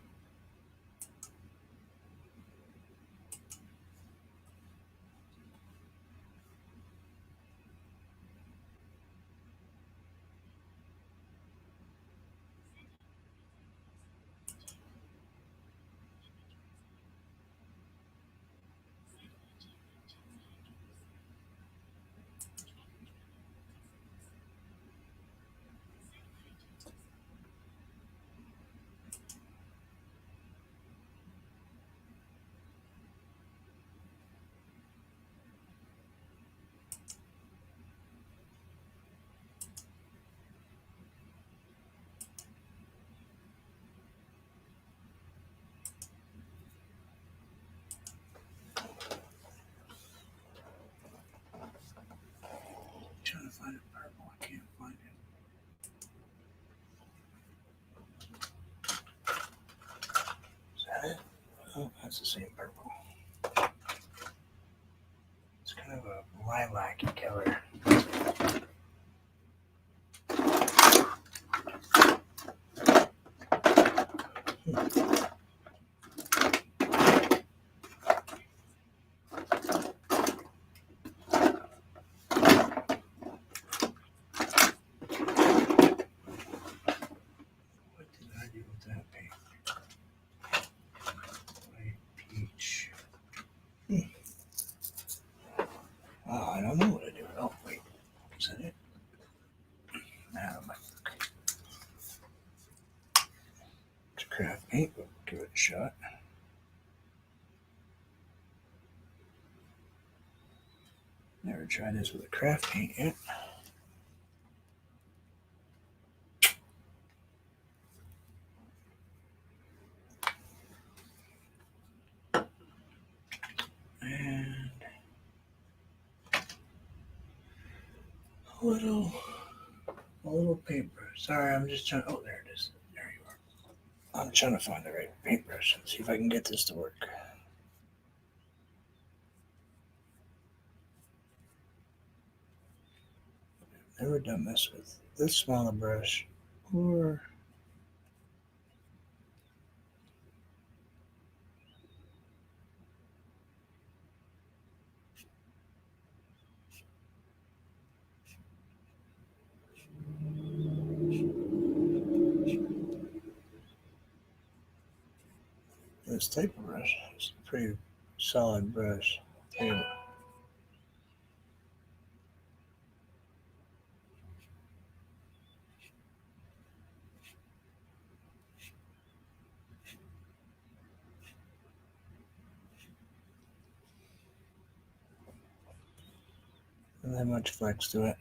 Trying to find a purple. I can't find it. Is that it? Oh, that's the same purple. It's kind of a lilac-y color. What did I do with that paint? White peach. Oh, I don't know what to do. Oh, wait. Is that it? Nah, it's craft paint. We'll give it a shot. Never tried this with a craft paint yet. And a little paintbrush. Sorry, I'm just trying. Oh, there it is. There you are. I'm trying to find the right paintbrush and see if I can get this to work. Never done this with this smaller brush or this type of brush. It's a pretty solid brush. Anyway. Not that much flex to it.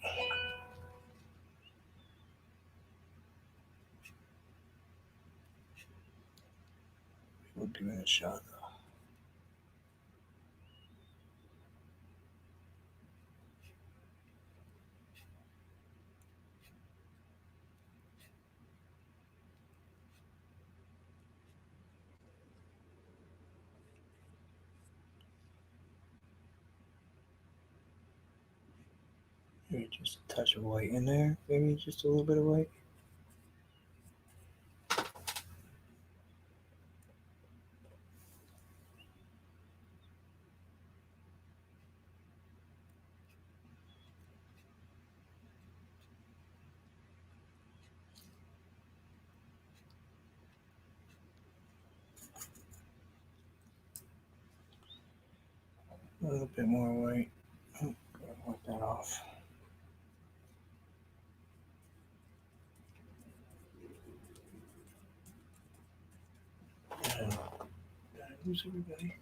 We'll give it a shot though. Maybe just a touch of white in there. Maybe just a little bit of white. A little bit more white. Oh, gotta wipe that off. Who's everybody?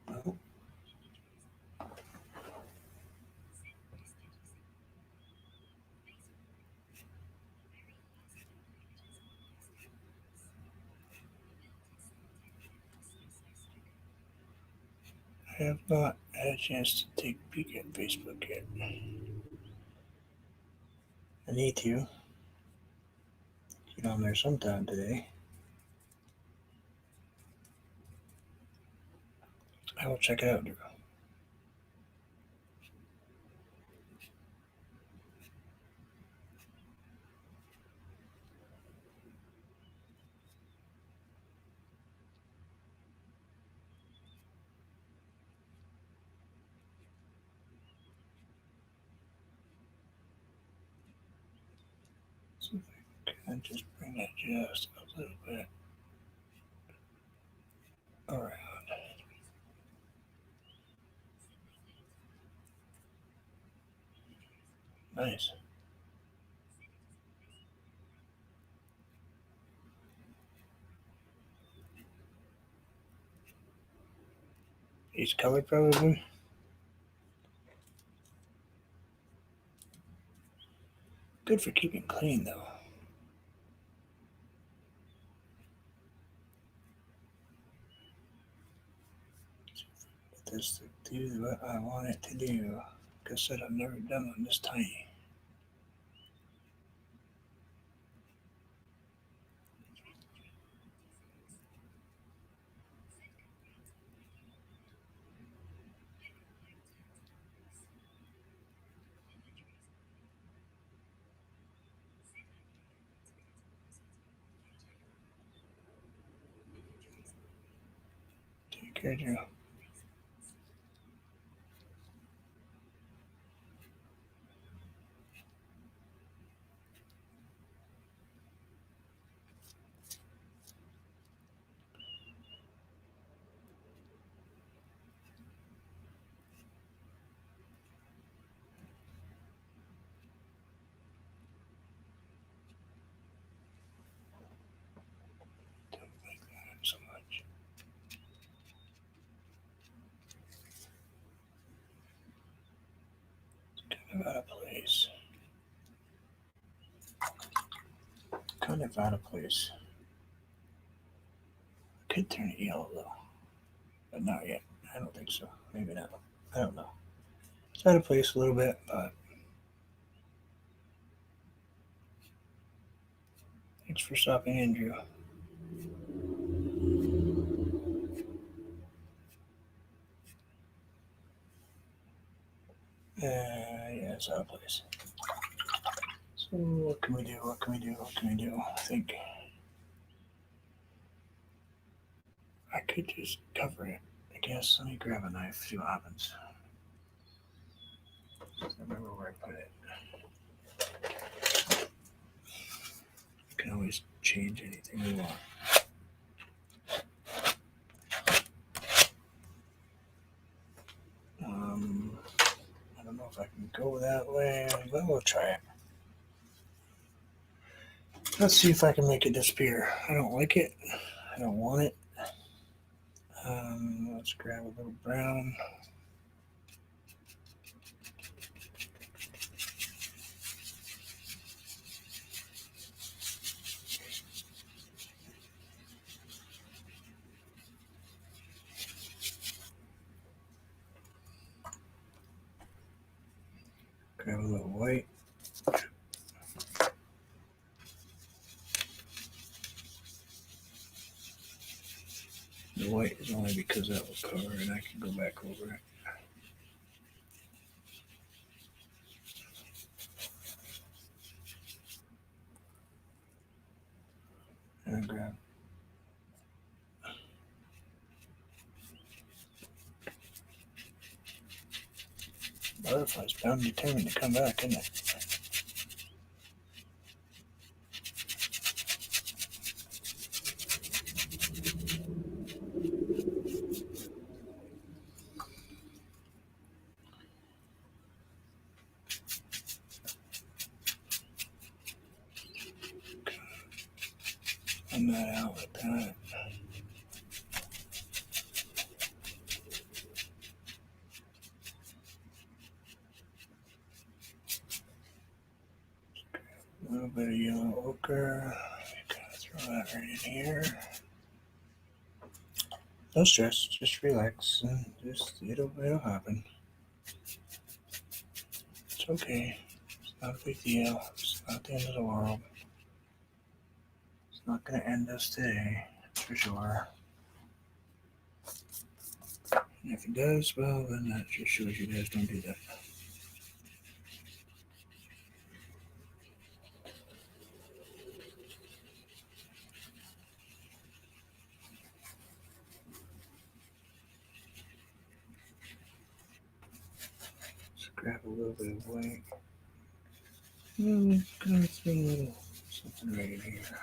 Oh. I have not had a chance to take a peek at Facebook yet. I need to get on there sometime today. I will check it out, Drew. See if I can just bring that just a little bit around. Nice. Each color probably. Good for keeping clean though. Get this to do what I want it to do. Like I said, I've never done one this tiny. Take care, Drew. Don't like that so much. It's kind of out of place. Kind of out of place. I could turn it yellow though, but not yet. I don't think so. Maybe not. I don't know. It's out of place a little bit, but thanks for stopping in, Drew. Yeah, it's out of place. So what can we do? What can we do? What can we do? I think I could just cover it. I guess. Let me grab a knife, see what happens. I remember where I put it. You can always change anything we want. I don't know if I can go that way, but we'll try it. Let's see if I can make it disappear. I don't like it. I don't want it. Let's grab a little brown. Grab a little white. The white is only because that will cover and I can go back over it. And grab butterfly's bound and determined to come back, isn't it? thin that out like that. A little bit of yellow ochre. Kind of throw that right in here. No stress, just relax, and just it'll happen. It's okay. It's not a big deal. It's not the end of the world. It's not gonna end us today, that's for sure. And if it does, well, then that just shows you guys don't do that. Let's grab a little bit of white. Gonna throw a little something right in here.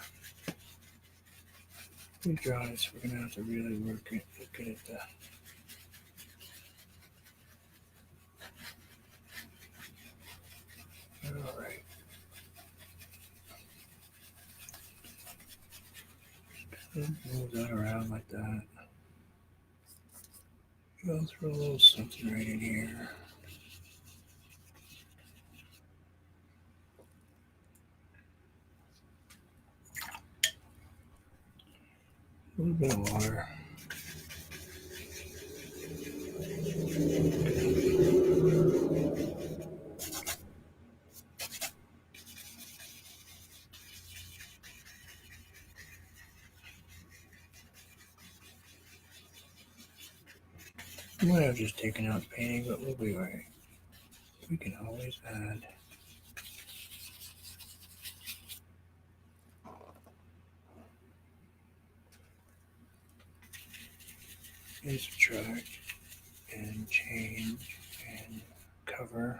We draw this, we're gonna have to really work it. Look at it. Alright. Move that around like that. Go throw a little something right in here. A little bit of water. I might have just taken out the painting, but we'll be right. We can always add. Is subtract and change and cover.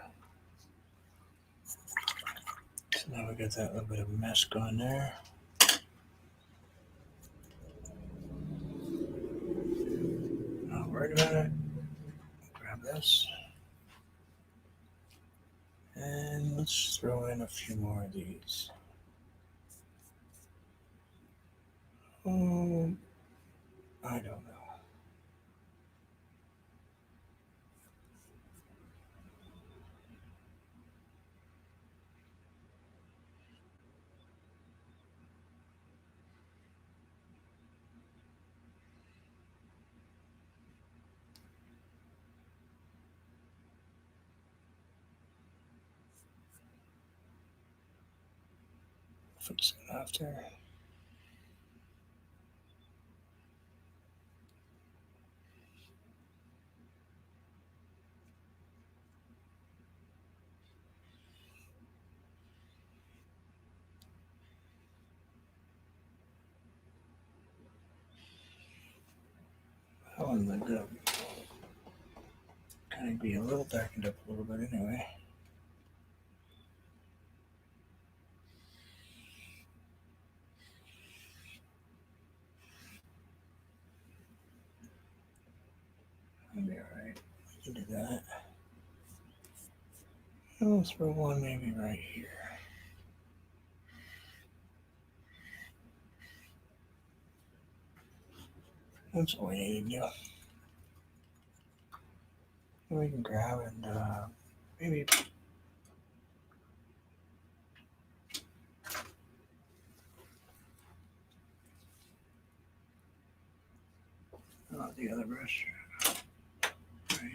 So now we got that little bit of mess going there. Not worried about it. Grab this. And let's throw in a few more of these. I don't know. Fix it after. That one might go. Kind of be a little darkened up a little bit anyway. That'll be alright. We can do that. And we'll throw one maybe right here. That's all we need to do. And we can grab and maybe the other brush. Right.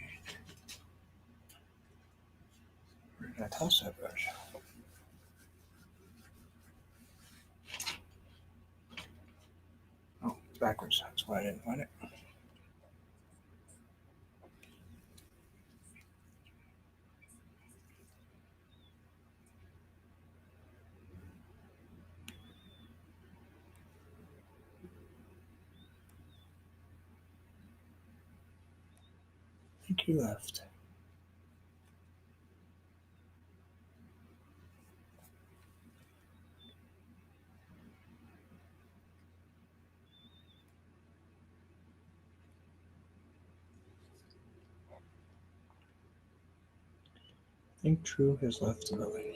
Where did I toss that brush? Oh, it's backwards. That's why I didn't find it. I think you left. I think True has left the building.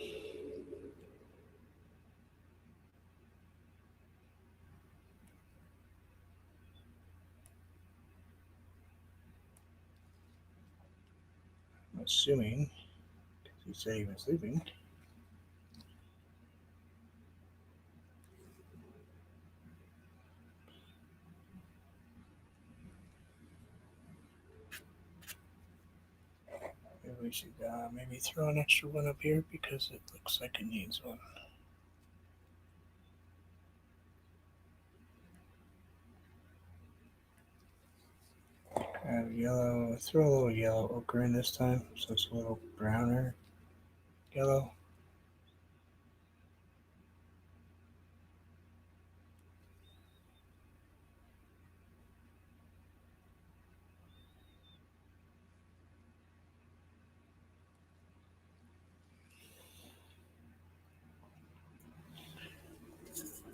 I'm assuming, because he said he was sleeping. Maybe we should maybe throw an extra one up here because it looks like it needs one. Grab yellow, throw a little yellow ochre in this time so it's a little browner yellow.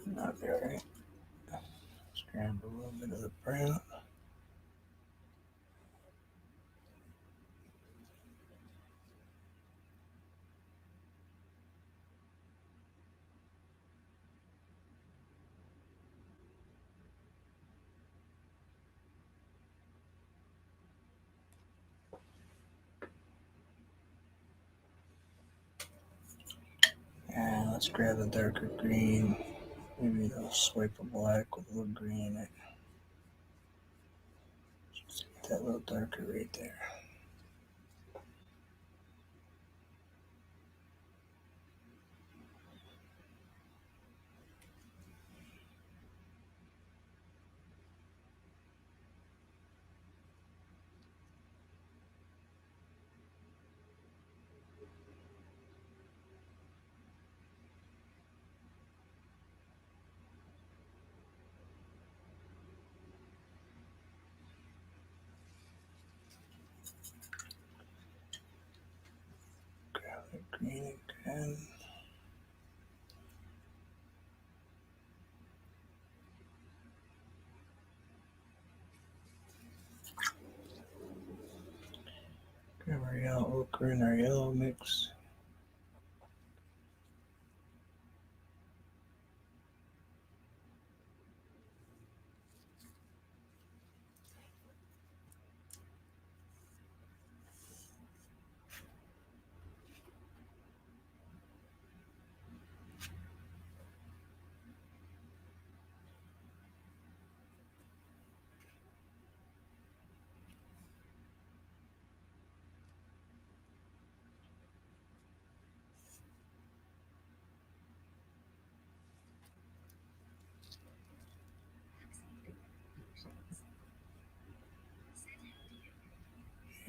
Not very. Let's grab a little bit of the brown. And let's grab the darker green. Maybe a swipe of black with a little green in it. Just get that little darker right there. Grab the green again. Grab our yellow ochre and our yellow mix.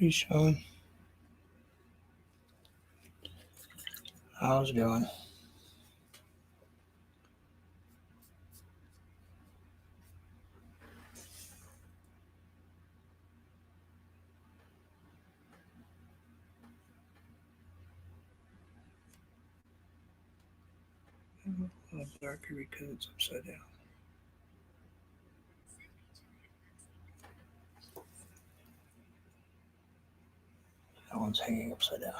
Hey, Sean. How's it going? A little darker because it's upside down. That one's hanging upside down.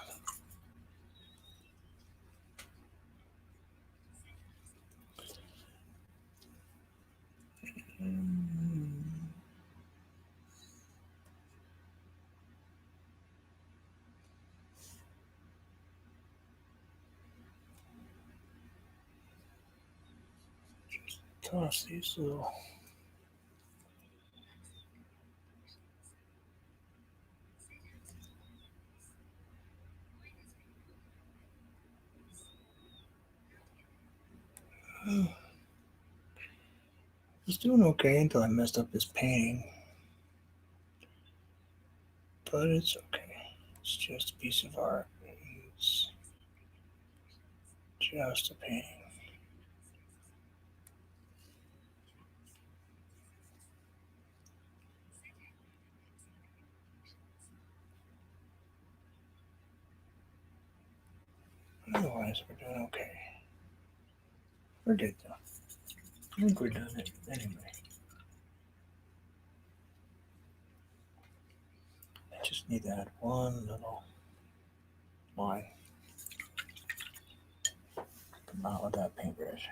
Toss these little. Oh, it's doing okay until I messed up this painting. But it's okay. It's just a piece of art. It's just a painting. Otherwise, we're doing okay. We're good though. I think we're doing it anyway. I just need to add one little line. Come out with that paintbrush.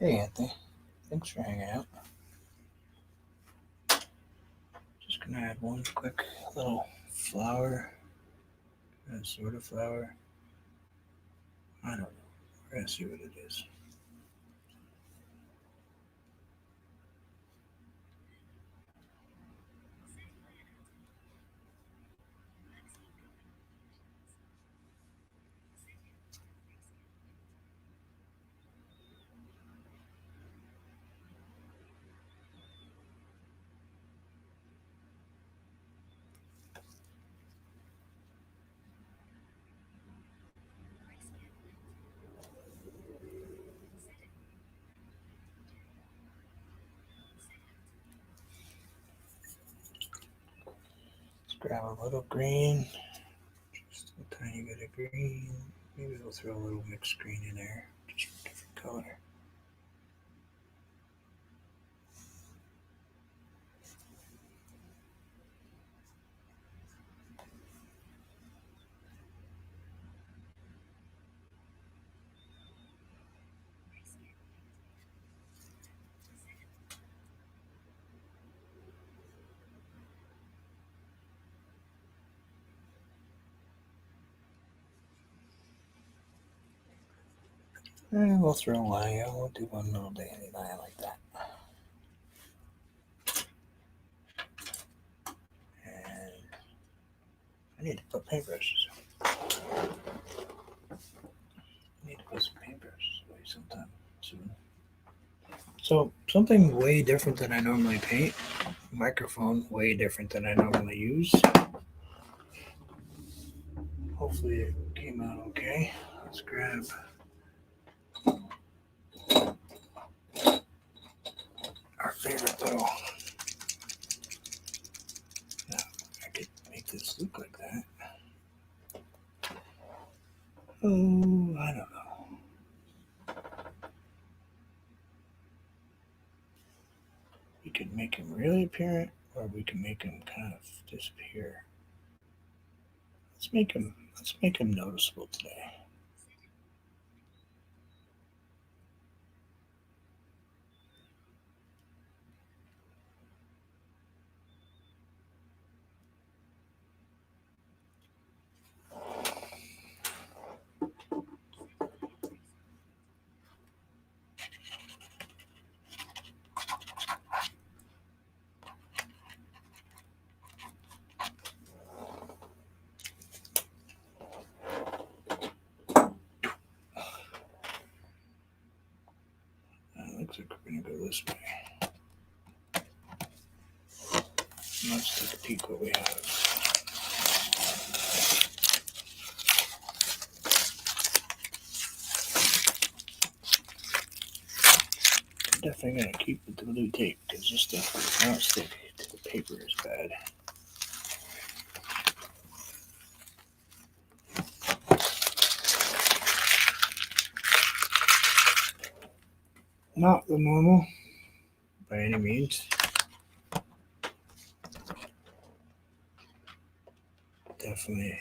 Hey Anthony, thanks for hanging out. Just gonna add one quick little flower, sort of flower. I don't know. We're gonna see what it is. Let's grab a little green, just a tiny bit of green. Maybe we'll throw a little mixed green in there, just a different color. And we'll throw one. We'll do one little dandelion like that. And I need to put paintbrushes. I need to put some paintbrushes away sometime soon. So something way different than I normally paint. Microphone way different than I normally use. Hopefully it came out okay. Let's grab our favorite little. Now I could make this look like that. Oh, I don't know. We could make him really apparent, or we can make him kind of disappear. Let's make him noticeable today. Looks like we're gonna go this way. Let's take a peek what we have. I'm definitely gonna keep with the blue tape because this stuff does not stick to the paper as bad. Not the normal by any means. Definitely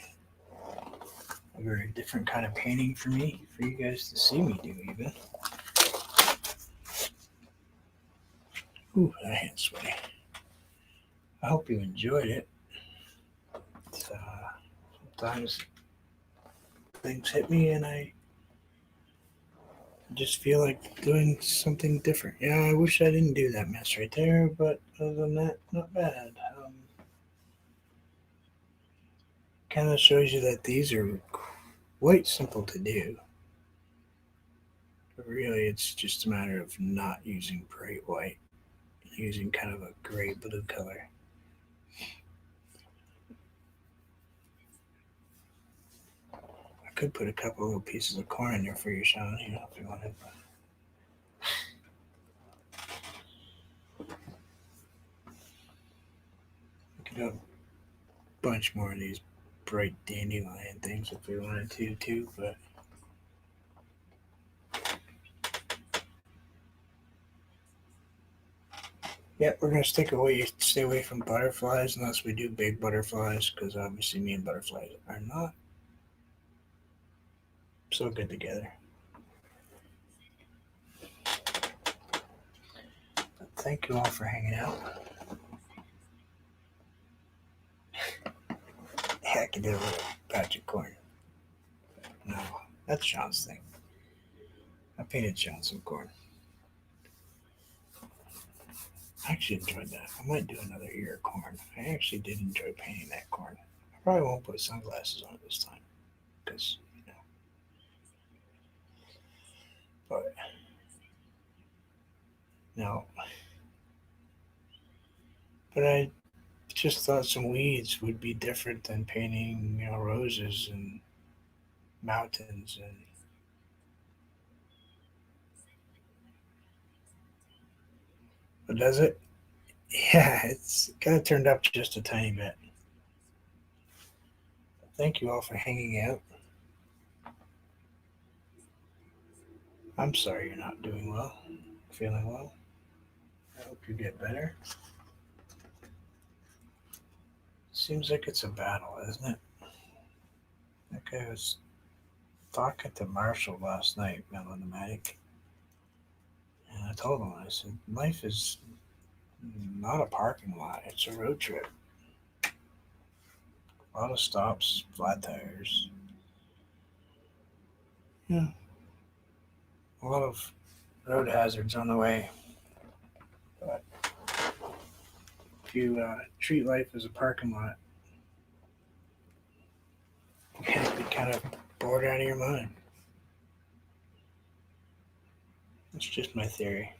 a very different kind of painting for me, for you guys to see me do even. Ooh, that hand's sweaty. I hope you enjoyed it. Sometimes things hit me and I just feel like doing something different. Yeah, I wish I didn't do that mess right there, but other than that, not bad. Kind of shows you that these are quite simple to do. But really, it's just a matter of not using bright white, using kind of a gray blue color. I could put a couple little pieces of corn in there for you, Sean, if you wanted. We could do a bunch more of these bright dandelion things if we wanted to, too, but yeah, we're gonna stay away from butterflies unless we do big butterflies, because obviously me and butterflies are not so good together. thank you all for hanging out. Yeah, I can do a little Patrick corn. No, that's Sean's thing. I painted Sean some corn. I actually enjoyed that. I might do another ear of corn. I actually did enjoy painting that corn. I probably won't put sunglasses on it this time because, but no. But I just thought some weeds would be different than painting, roses and mountains and. But does it? Yeah, it's kind of turned up just a tiny bit. Thank you all for hanging out. I'm sorry you're not doing well, feeling well. I hope you get better. Seems like it's a battle, isn't it? Like I was talking to Marshall last night, Melonomatic, and I told him, I said, life is not a parking lot, it's a road trip. A lot of stops, flat tires. Yeah, a lot of road hazards on the way. But if you treat life as a parking lot, you can be kind of bored out of your mind. That's just my theory.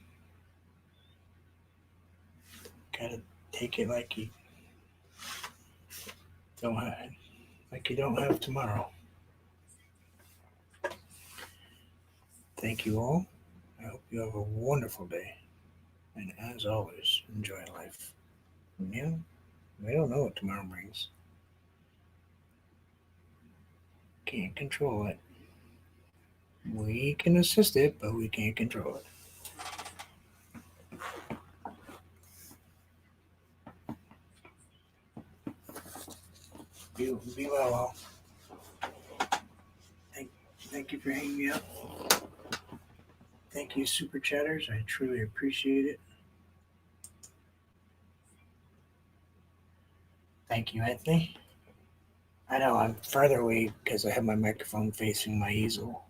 Gotta take it don't have, like you don't have tomorrow. Thank you all. I hope you have a wonderful day. And as always, enjoy life. Yeah, we don't know what tomorrow brings. Can't control it. We can assist it, but we can't control it. Be well, all. Thank, thank you for hanging out. Thank you, Super Chatters. I truly appreciate it. Thank you, Anthony. I know I'm farther away because I have my microphone facing my easel.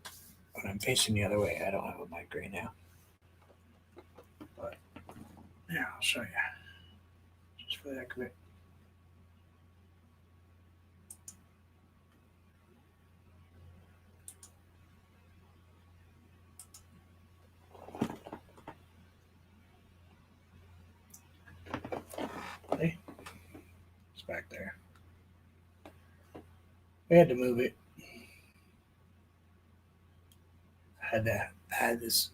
When I'm facing the other way, I don't have a mic right now. But yeah, I'll show you. Just for the heck of it. Hey, it's back there. We had to move it. I had to add this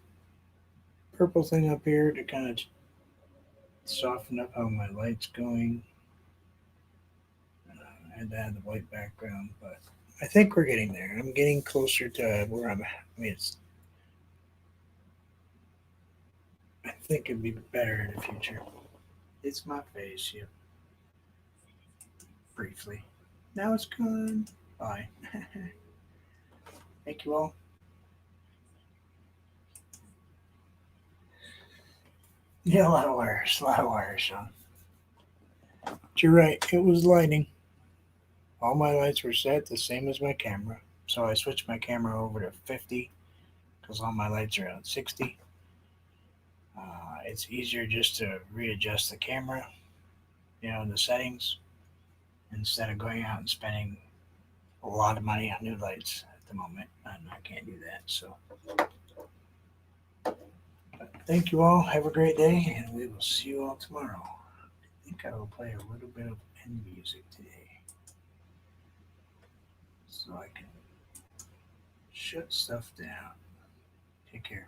purple thing up here to kind of soften up how my light's going. I had to add the white background, but I think we're getting there. I'm getting closer to where I'm at. I mean, I think it'd be better in the future. It's my face, yeah, briefly. Now it's gone. Bye. Thank you all. Yeah, a lot of wires, Sean. But you're right, it was lighting. All my lights were set the same as my camera. So I switched my camera over to 50 because all my lights are on 60. It's easier just to readjust the camera, in the settings instead of going out and spending a lot of money on new lights at the moment. And I can't do that. So but thank you all. Have a great day, and we will see you all tomorrow. I think I will play a little bit of end music today so I can shut stuff down. Take care.